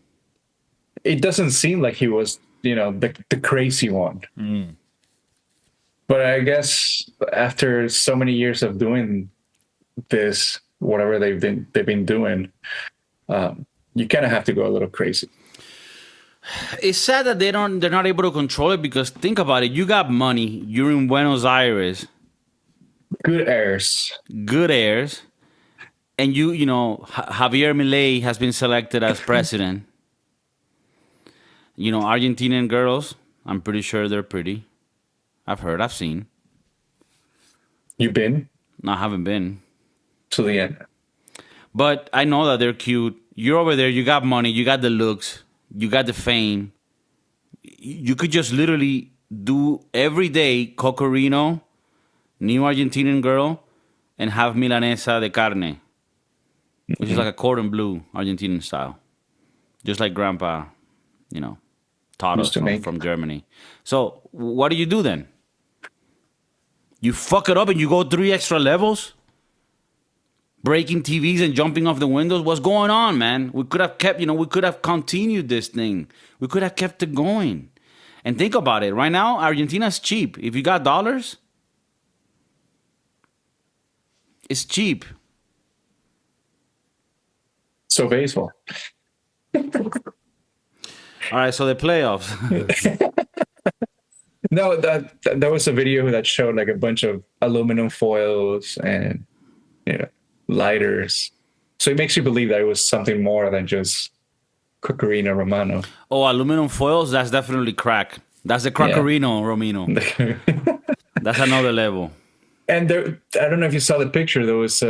It doesn't seem like he was, the crazy one. But I guess after so many years of doing this, whatever they've been doing, you kind of have to go a little crazy. It's sad that they're not able to control it, because think about it. You got money. You're in Buenos Aires. Good heirs. And Javier Milei has been selected as president. Argentinian girls, I'm pretty sure they're pretty. I've seen. You been? No, I haven't been. To the end. But I know that they're cute. You're over there, you got money, you got the looks, you got the fame. You could just literally do every day Cocorino, new Argentinian girl, and have milanesa de carne, which is like a cordon bleu, Argentinian style. Just like Grandpa, taught us from Germany. So what do you do then? You fuck it up and you go 3 extra levels? Breaking TVs and jumping off the windows? What's going on, man? We could have we could have continued this thing. We could have kept it going. And think about it. Right now, Argentina's cheap. If you got dollars, it's cheap. So baseball. All right, so the playoffs. No, that was a video that showed like a bunch of aluminum foils and lighters. So it makes you believe that it was something more than just Cocorino Romano. Oh, aluminum foils? That's definitely crack. That's the Crackerino Romino. That's another level. And I don't know if you saw the picture. There was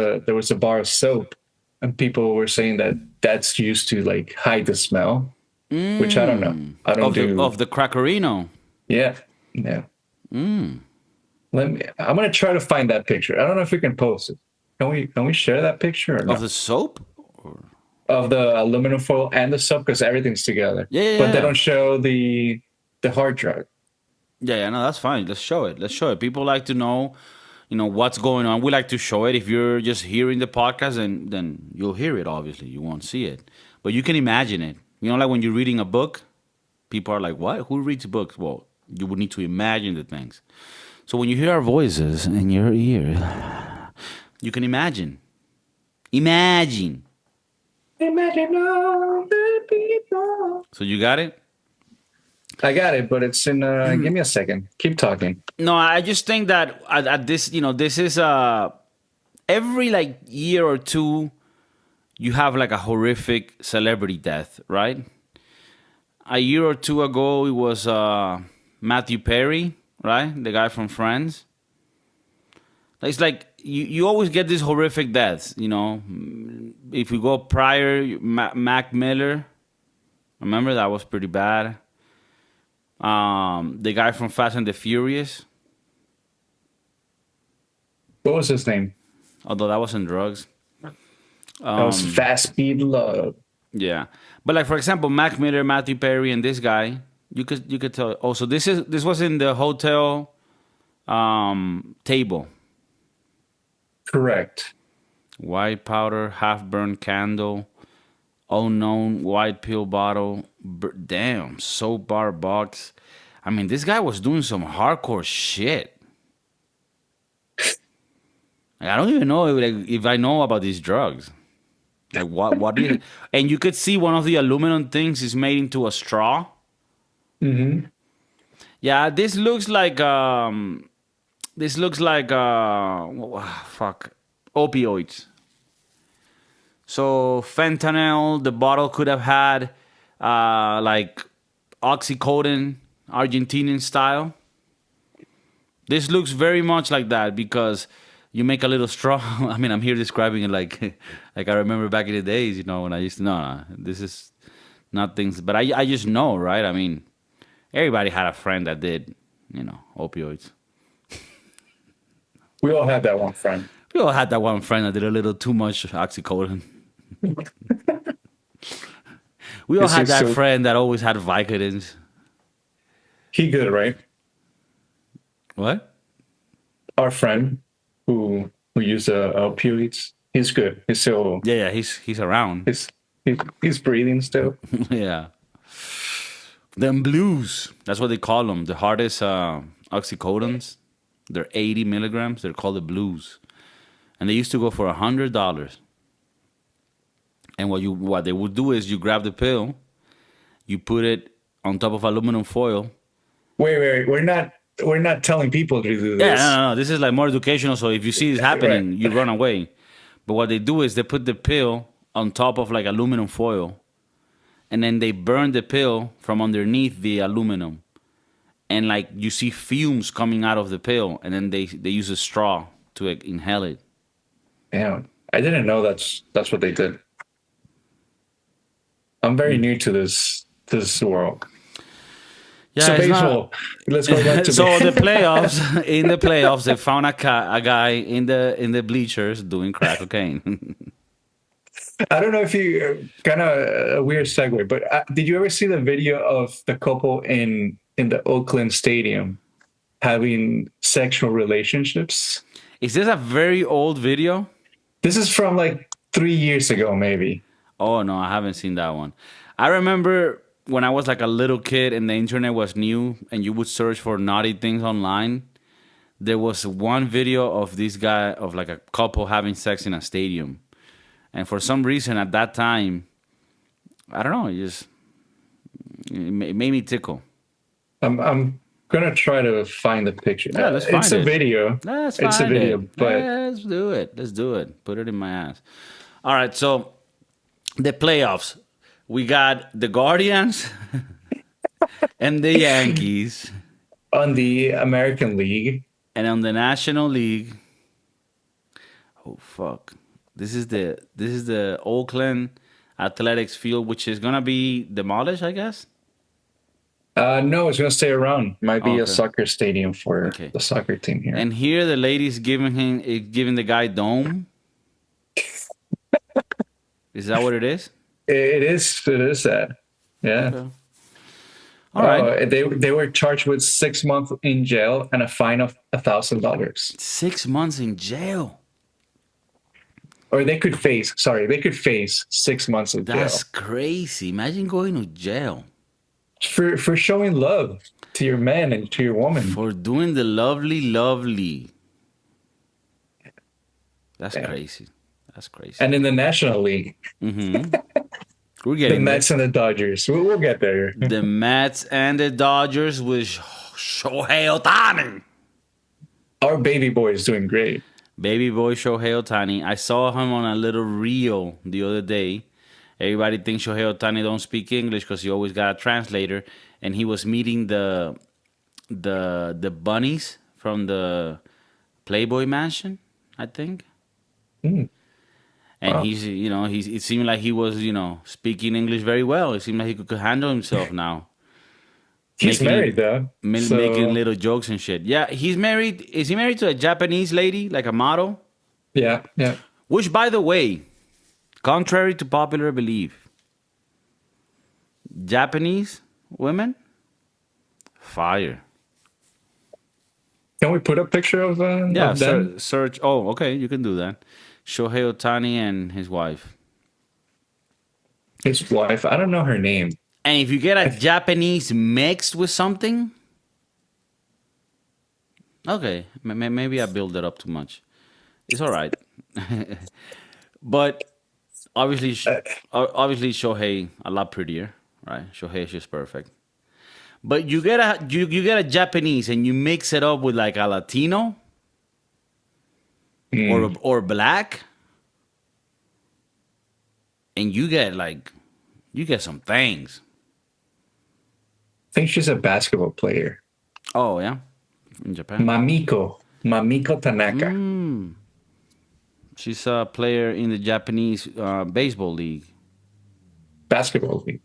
a bar of soap, and people were saying that that's used to like hide the smell, which I don't know. I don't of the Crackerino. Yeah. I'm gonna try to find that picture. I don't know if we can post it. Can we share that picture or not? Of the soap? Of the aluminum foil and the soap, because everything's together. Yeah. But they don't show the hard drive. Yeah, no, that's fine. Let's show it. People like to know, what's going on. We like to show it. If you're just hearing the podcast, then you'll hear it, obviously. You won't see it. But you can imagine it. Like when you're reading a book, people are like, what? Who reads books? Well, you would need to imagine the things. So when you hear our voices in your ear, you can imagine. Imagine all the people. So you got it? I got it, but it's in. Give me a second. Keep talking. No, I just think that at this, this is every like year or two, you have like a horrific celebrity death, right? A year or two ago, it was Matthew Perry, right? The guy from Friends. It's like you always get these horrific deaths, If we go prior, Mac Miller, remember that was pretty bad. The guy from Fast and the Furious. What was his name? Although that wasn't drugs. That was Fast Speed Love. Yeah, but like for example, Mac Miller, Matthew Perry, and this guy, you could tell. Also, this was in the hotel table. Correct. White powder, half burned candle, unknown white pill bottle. Damn, soap bar box. I mean, this guy was doing some hardcore shit. Like, I don't even know if I know about these drugs. Like what is it? And you could see one of the aluminum things is made into a straw. Mm-hmm. Yeah, this looks like opioids. So fentanyl, the bottle could have had like oxycodone, Argentinian style. This looks very much like that because you make a little straw. I mean, I'm here describing it like I remember back in the days, when I used to. No, this is not things. But I just know, right? I mean, everybody had a friend that did, opioids. We all had that one friend. We all had that one friend that did a little too much oxycodone. We all had that friend that always had Vicodins. He good, right? What? Our friend who used opioids. He's good. He's still. Yeah. He's around. He's breathing still. Yeah. Them blues. That's what they call them. The hardest oxycodones. They're 80 milligrams. They're called the blues, and they used to go for $100. And what they would do is you grab the pill, you put it on top of aluminum foil. Wait. We're not telling people to do this. Yeah, no. This is like more educational. So if you see this happening, right, you run away. But what they do is they put the pill on top of like aluminum foil, and then they burn the pill from underneath the aluminum. And like you see fumes coming out of the pill, and then they use a straw to inhale it. Damn, I didn't know that's what they did. I'm very new to this world. Yeah, so baseball. Let's go back to so the playoffs. In the playoffs, they found a guy in the bleachers doing crack cocaine. I don't know if you kind of a weird segue, but did you ever see the video of the couple in the Oakland Stadium having sexual relationships? Is this a very old video? This is from like 3 years ago, maybe. Oh no, I haven't seen that one. I remember when I was like a little kid and the internet was new and you would search for naughty things online. There was one video of this guy, of like a couple having sex in a stadium. And for some reason at that time, I don't know, it made me tickle. I'm gonna try to find the picture. Yeah, let's find it. It's a video. It's a video, but let's do it. Let's do it. Put it in my ass. All right, so the playoffs. We got the Guardians and the Yankees on the American League and on the National League. Oh fuck! This is the Oakland Athletics field, which is gonna be demolished, I guess. No, it's gonna stay around. Might be a soccer stadium for the soccer team here. And here, the lady's giving the guy dome. Is that what it is? It is that. Yeah. Okay. All right. They were charged with 6 months in jail and a fine of $1,000. 6 months in jail. Or they could face 6 months of jail. That's crazy. Imagine going to jail. For showing love to your man and to your woman. For doing the lovely. That's crazy. That's crazy. And in the National League. Mm-hmm. We're The getting there. Mets and the Dodgers. We'll get there. The Mets and the Dodgers with Shohei Ohtani. Our baby boy is doing great. Baby boy Shohei Ohtani. I saw him on a little reel the other day. Everybody thinks Shohei Ohtani don't speak English because he always got a translator. And he was meeting the bunnies from the Playboy Mansion, I think. Mm. And Wow. it seemed like he was, speaking English very well. It seemed like he could handle himself now. He's married though. So Making little jokes and shit. Yeah, he's married. Is he married to a Japanese lady, like a model? yeah. Which, by the way, contrary to popular belief, Japanese women, fire. Can we put a picture of Yeah, of them? search. Oh, okay, you can do that. Shohei Ohtani and his wife. His wife. I don't know her name. And if you get a Japanese mixed with something, okay, maybe I build it up too much. It's all right. But obviously, obviously Shohei a lot prettier, right? Shohei is just perfect. But you get a Japanese and you mix it up with like a Latino or black, and you get some things. I think she's a basketball player. Oh yeah, in Japan. Mamiko Tanaka. She's a player in the Japanese baseball league. Basketball league.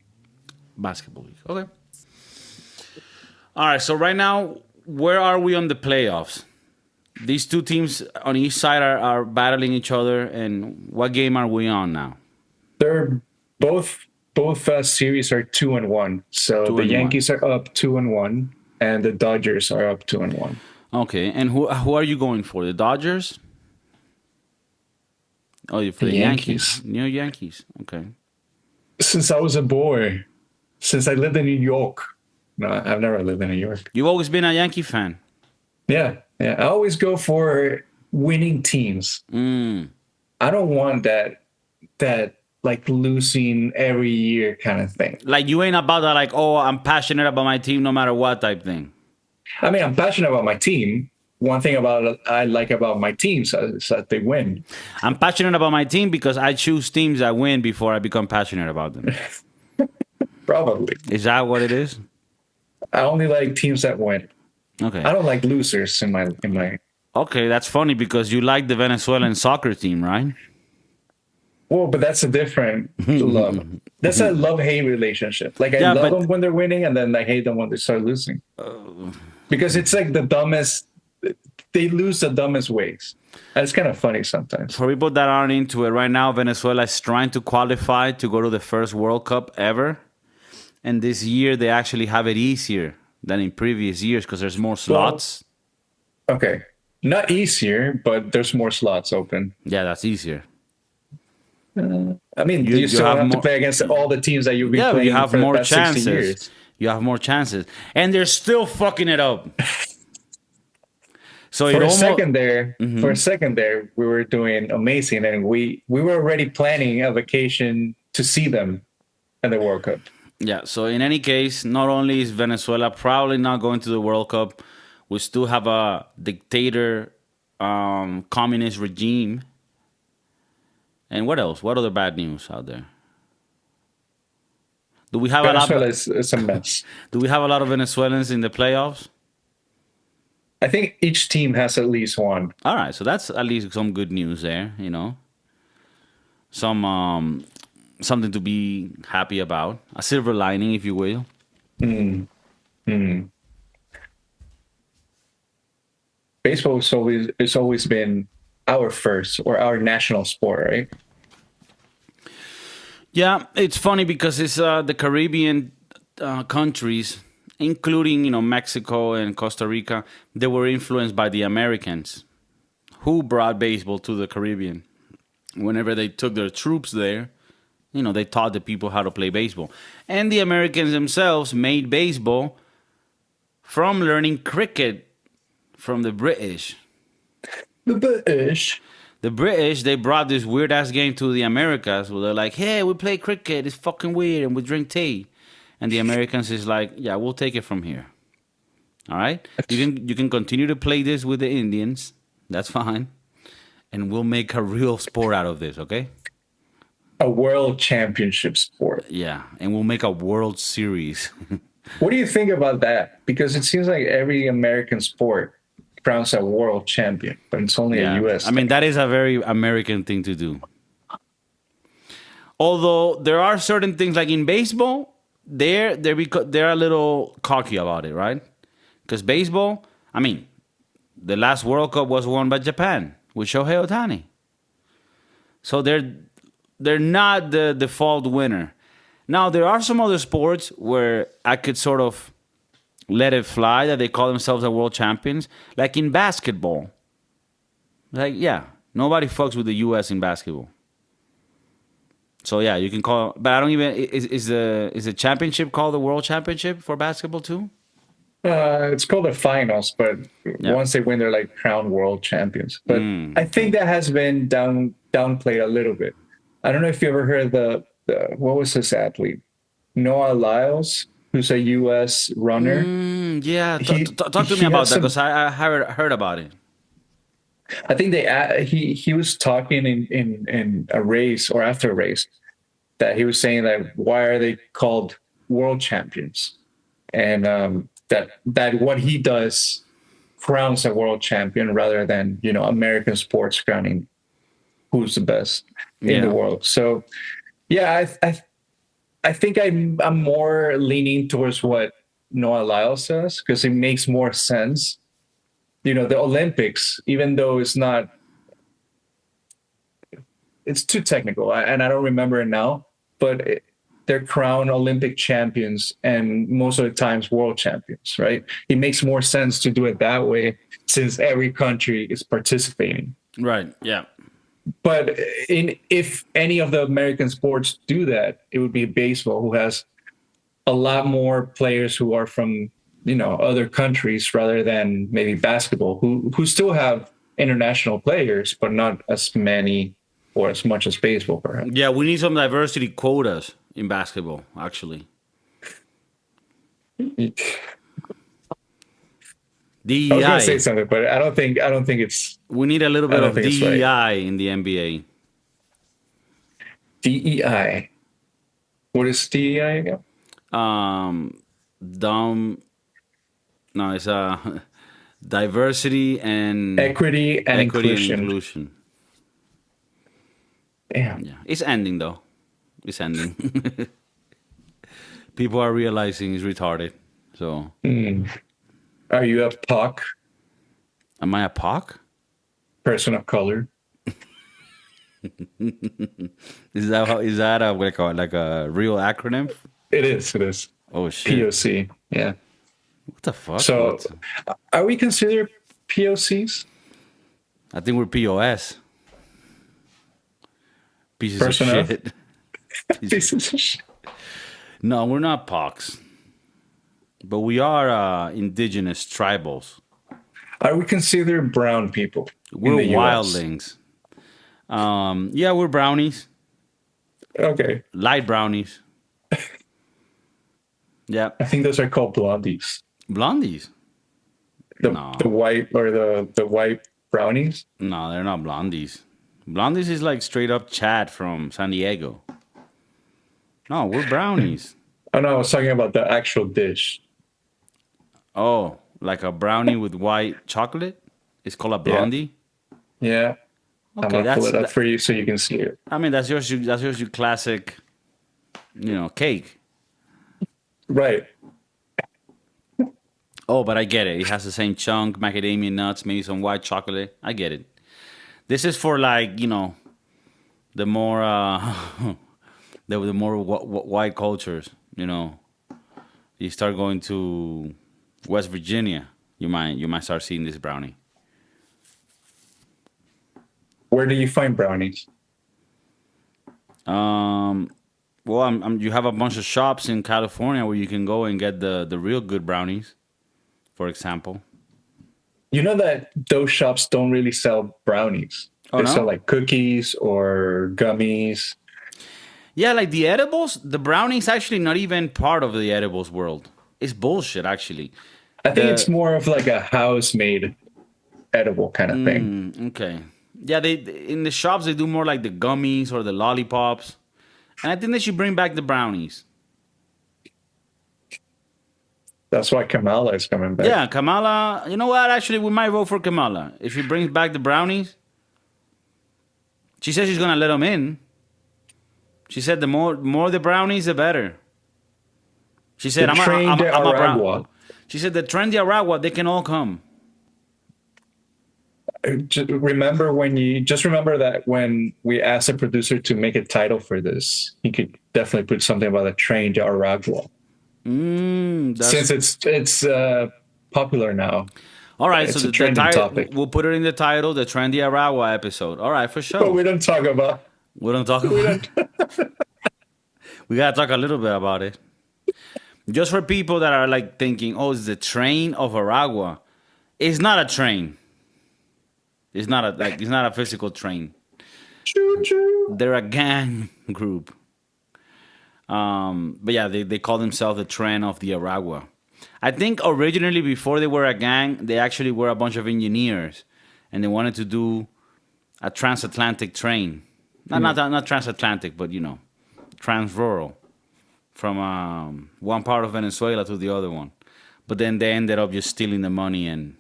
Basketball league. Okay. All right. So right now, where are we on the playoffs? These two teams on each side are battling each other. And what game are we on now? They're both series are 2-1. So the Yankees are up 2-1, and the Dodgers are up 2-1. Okay. And who are you going for? The Dodgers? Oh, you're for the Yankees. New Yankees. Okay. Since I was a boy, since I lived in New York. No, I've never lived in New York. You've always been a Yankee fan. Yeah. I always go for winning teams. I don't want that like losing every year kind of thing. Like you ain't about that like, oh, I'm passionate about my team no matter what type thing. I mean, I'm passionate about my team. One thing I like about my teams is that they win. I'm passionate about my team because I choose teams that win before I become passionate about them. Probably. Is that what it is? I only like teams that win. Okay. I don't like losers in my. Okay, that's funny because you like the Venezuelan soccer team, right? Well, but that's a different love. That's a love-hate relationship. Like I love them when they're winning, and then I hate them when they start losing. Because it's like the dumbest. They lose the dumbest ways. And it's kind of funny sometimes. For people that aren't into it right now, Venezuela is trying to qualify to go to the first World Cup ever. And this year, they actually have it easier than in previous years because there's more slots. Well, okay. Not easier, but there's more slots open. Yeah, that's easier. I mean, you still have to play against all the teams that you've been playing you have for more the past 60 chances. years. You have more chances. And they're still fucking it up. So for a second there, we were doing amazing, and we were already planning a vacation to see them at the World Cup. Yeah, so in any case, not only is Venezuela probably not going to the World Cup, we still have a dictator, communist regime. And what else? What other bad news out there? Do we have Venezuela is a mess. Do we have a lot of Venezuelans in the playoffs? I think each team has at least one. All right, so that's at least some good news there, you know. Something to be happy about. A silver lining, if you will. Baseball has always been our first or our national sport, right? Yeah, it's funny because it's the Caribbean countries, including Mexico and Costa Rica, they were influenced by the Americans who brought baseball to the Caribbean. Whenever they took their troops there, they taught the people how to play baseball. And the Americans themselves made baseball from learning cricket from the British. The British. The British, they brought this weird ass game to the Americas where they're like, hey, we play cricket, it's fucking weird, and we drink tea. And the Americans is like, yeah, we'll take it from here. All right? You can continue to play this with the Indians. That's fine. And we'll make a real sport out of this, okay? A world championship sport. Yeah, and we'll make a World Series. What do you think about that? Because it seems like every American sport crowns a world champion, but it's only a U.S. I mean, that is a very American thing to do. Although there are certain things, like in baseball, they're a little cocky about it, right? Because baseball, I mean, the last World Cup was won by Japan with Shohei Ohtani. So they're not the default winner. Now, there are some other sports where I could sort of let it fly that they call themselves a world champions. Like in basketball. Like, yeah, nobody fucks with the U.S. in basketball. So, yeah, you can call... But I don't even... Is the championship called the World Championship for basketball, too? It's called the finals, but once they win, they're like crowned world champions. But I think that has been downplayed a little bit. I don't know if you ever heard the what was this athlete? Noah Lyles, who's a U.S. runner. Yeah, talk to me about that, because I heard about it. I think he was talking in a race or after a race that he was saying that why are they called world champions? And that what he does crowns a world champion rather than, American sports crowning who's the best in the world. So, yeah, I think I'm more leaning towards what Noah Lyles says, because it makes more sense. The Olympics, even though it's too technical, and I don't remember it now, but they're crowned Olympic champions and most of the times world champions, right? It makes more sense to do it that way since every country is participating. Right, yeah. But if any of the American sports do that, it would be baseball, who has a lot more players who are from, other countries rather than maybe basketball, who still have international players, but not as many or as much as baseball, perhaps. Yeah, we need some diversity quotas in basketball, actually. DEI. I was going to say something, but I don't think it's. We need a little bit of DEI in the NBA. DEI. What is DEI again? No, it's diversity and equity and inclusion. Damn. Yeah, it's ending though. It's ending. People are realizing it's retarded. So. Are you a POC? Am I a POC? Person of color. Is that like a real acronym? It is. Oh shit. POC. Yeah. What the fuck? So, are we considered POCs? I think we're POS. Pieces Person of shit. Pieces of shit. No, we're not POCs. But we are indigenous tribals. Are we considered brown people? We're wildlings. Yeah, we're brownies. Okay. Light brownies. Yeah. I think those are called blondies. Blondies? The white or the white brownies? No, they're not blondies. Blondies is like straight up Chad from San Diego. No, we're brownies. Oh, no, I was talking about the actual dish. Oh, like a brownie with white chocolate? It's called a blondie? Yeah. Okay, I'm going to pull it up for you so you can see it. I mean, that's your classic, cake. Right. Oh, but I get it. It has the same chunk, macadamia nuts, maybe some white chocolate. I get it. This is for like, the more the more white cultures, You start going to West Virginia, you might start seeing this brownie. Where do you find brownies? Well, you have a bunch of shops in California where you can go and get the real good brownies, for example. You know that those shops don't really sell brownies. Oh, They sell no? like cookies or gummies. Yeah, like the edibles, the brownies actually not even part of the edibles world. It's bullshit, actually. I think it's The more of like a house made edible kind of thing. Okay. Yeah, they in the shops they do more like the gummies or the lollipops, and I think they should bring back the brownies. That's why Kamala is coming back. Yeah, Kamala. You know what? Actually, we might vote for Kamala if she brings back the brownies. She says she's gonna let them in. She said the more the brownies, the better. She said The train de I'm a brown. Aragua. She said the trendy Aragua they can all come. Just remember that when we asked the producer to make a title for this, he could definitely put something about the train de Aragua. That's Since it's popular now. all right. So It's a the trending title topic. we'll put it in the title, the trendy Aragua episode. All right, for But sure. we don't talk about We don't talk we about. don't We gotta talk a little bit about it. Just for people that are like thinking, oh, it's the train of Aragua. It's not a train. It's not a physical train. choo choo. They're a gang group. But yeah, they call themselves the train of the Aragua. I think originally before they were a gang, they actually were a bunch of engineers, and they wanted to do a transatlantic train. Not transatlantic, but transrural from one part of Venezuela to the other one. But then they ended up just stealing the money and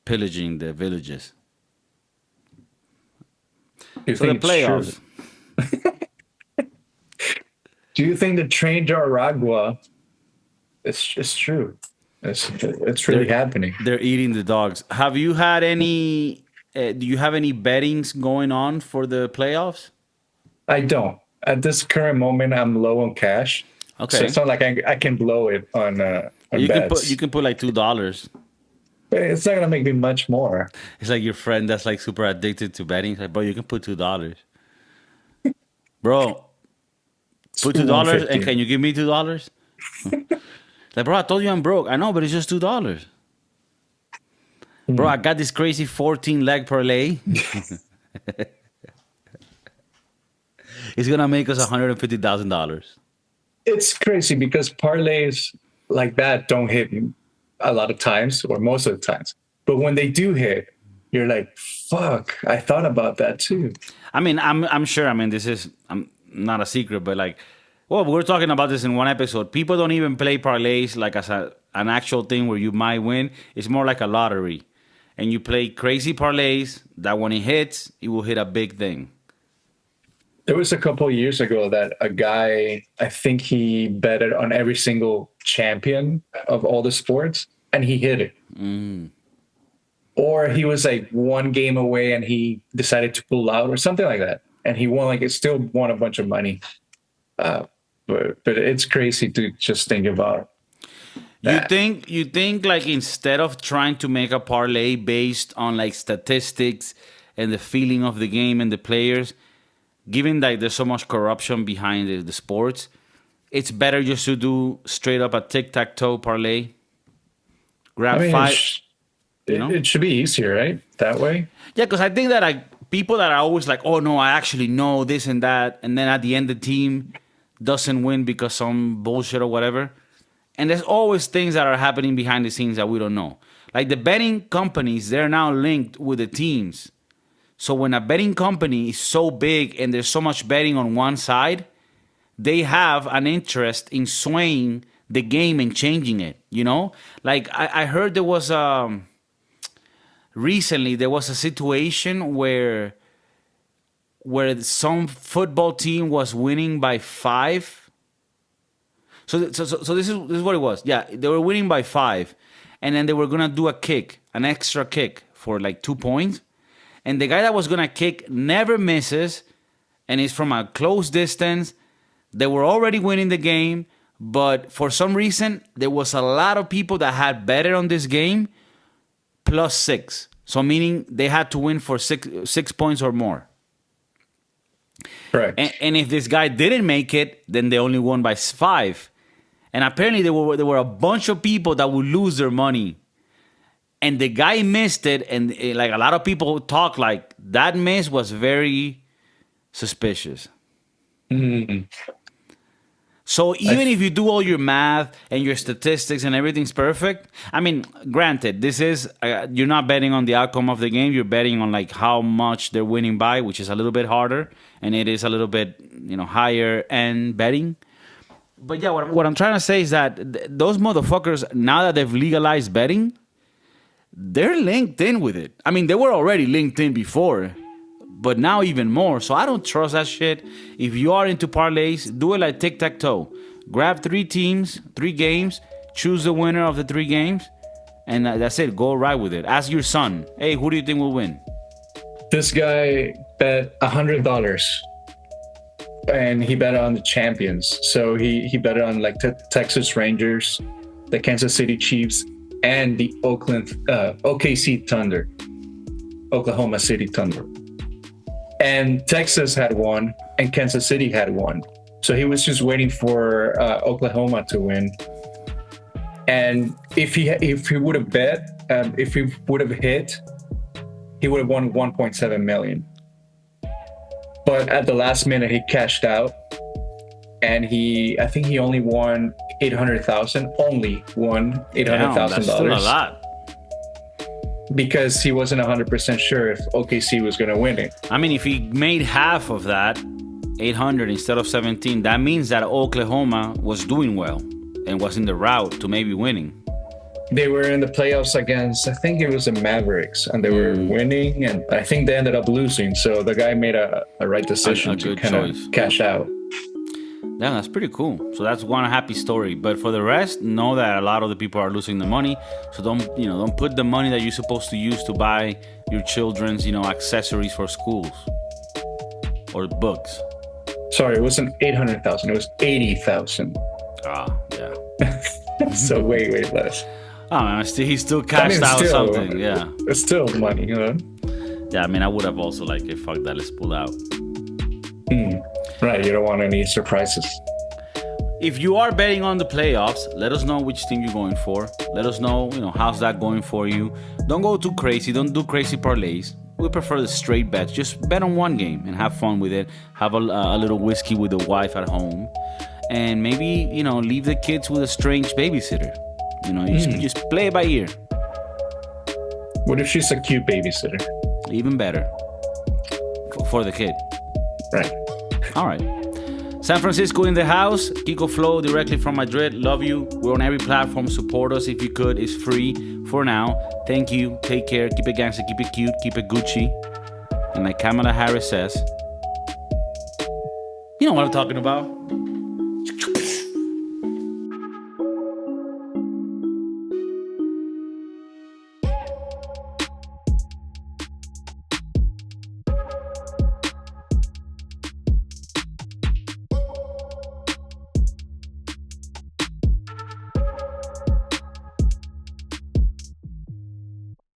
pillaging the villages. Do you So the think it's true? playoffs, Do you think the train to Aragua is true? It's really happening. they're eating the dogs. Have you had any? Do you have any bettings going on for the playoffs? I don't. At this current moment, I'm low on cash. So Okay, it's not like I can blow it on bets. you can put like $2. But it's not gonna make me much more. It's like your friend that's like super addicted to betting. It's like, bro, you can put $2, bro. Put $2, and 150. can you give me $2? Like, bro, I told you I'm broke. I know, but it's just $2. Bro, I got this crazy 14 leg parlay. It's gonna make us $150,000. It's crazy because parlays like that don't hit a lot of times or most of the times. But when they do hit, you're like, fuck, I thought about that too. I mean, I'm sure. I mean, this is not a secret, but like, well, we were talking about this in one episode. People don't even play parlays like as an actual thing where you might win. It's more like a lottery, and you play crazy parlays that when it hits, it will hit a big thing. There was a couple of years ago that a guy, I think he betted on every single champion of all the sports and he hit it. Or he was like one game away and he decided to pull out or something like that. And he won, like, it still won a bunch of money. But it's crazy to just think about. You think like instead of trying to make a parlay based on like statistics and the feeling of the game and the players, given that there's so much corruption behind the sports, it's better just to do straight up a tic-tac-toe parlay. Grab I mean, five. it should be easier, right? That way. Yeah, because I think that like people that are always like, oh no, I actually know this and that, and then at the end the team doesn't win because some bullshit or whatever. And there's always things that are happening behind the scenes that we don't know. Like the betting companies, they're now linked with the teams. So when a betting company is so big and there's so much betting on one side, they have an interest in swaying the game and changing it. Like I heard there was recently there was a situation where some football team was winning by 5. So this is what it was. Yeah, they were winning by 5, and then they were gonna do an extra kick for like 2 points. And the guy that was going to kick never misses, and is from a close distance. They were already winning the game, but for some reason, there was a lot of people that had betted on this game +6. So meaning they had to win for 6 points or more. Correct. And if this guy didn't make it, then they only won by 5. And apparently there were a bunch of people that would lose their money. And the guy missed it, and like a lot of people talk like that miss was very suspicious. Mm-hmm. So even if you do all your math and your statistics and everything's perfect, I mean, granted, this is you're not betting on the outcome of the game. You're betting on like how much they're winning by, which is a little bit harder, and it is a little bit higher end betting. But yeah, what I'm trying to say is that those motherfuckers, now that they've legalized betting, they're linked in with it. I mean, they were already linked in before, but now even more. So I don't trust that shit. If you are into parlays, do it like tic-tac-toe. Grab 3 teams, 3 games, choose the winner of the 3 games, and that's it. Go right with it. Ask your son, hey, who do you think will win? This guy bet $100, and he bet on the champions. So he bet on like Texas Rangers, the Kansas City Chiefs, and the OKC Thunder, Oklahoma City Thunder. And Texas had won, and Kansas City had won. So he was just waiting for Oklahoma to win. And if he would have bet, if he would have hit, he would have won 1.7 million. But at the last minute, he cashed out, and I think he only won 800,000. Only won $800,000. That's still a lot. Because he wasn't 100% sure if OKC was going to win it. I mean, if he made half of that, 800 instead of 17, that means that Oklahoma was doing well and was in the route to maybe winning. They were in the playoffs against, I think it was the Mavericks, and they were winning, and I think they ended up losing. So the guy made a right decision to kind of cash out. Yeah, that's pretty cool. So that's one happy story. But for the rest, know that a lot of the people are losing the money. So don't put the money that you're supposed to use to buy your children's, accessories for schools or books. Sorry, it wasn't 800,000. It was 80,000. Ah, yeah. So way less. Oh man, he still cashed out something. Yeah, it's still money, Yeah, I mean, I would have also fuck that, let's pull out. Right, you don't want any surprises. If you are betting on the playoffs, let us know which team you're going for. Let us know, how's that going for you. Don't go too crazy. Don't do crazy parlays. We prefer the straight bets. Just bet on one game and have fun with it. Have a little whiskey with the wife at home. And maybe, leave the kids with a strange babysitter. Just play it by ear. What if she's a cute babysitter? Even better. For the kid. Right. All right. San Francisco in the house. Kiko Flow directly from Madrid. Love you. We're on every platform. Support us if you could. It's free for now. Thank you. Take care. Keep it gangster. Keep it cute. Keep it Gucci. And like Kamala Harris says, you know what I'm talking about.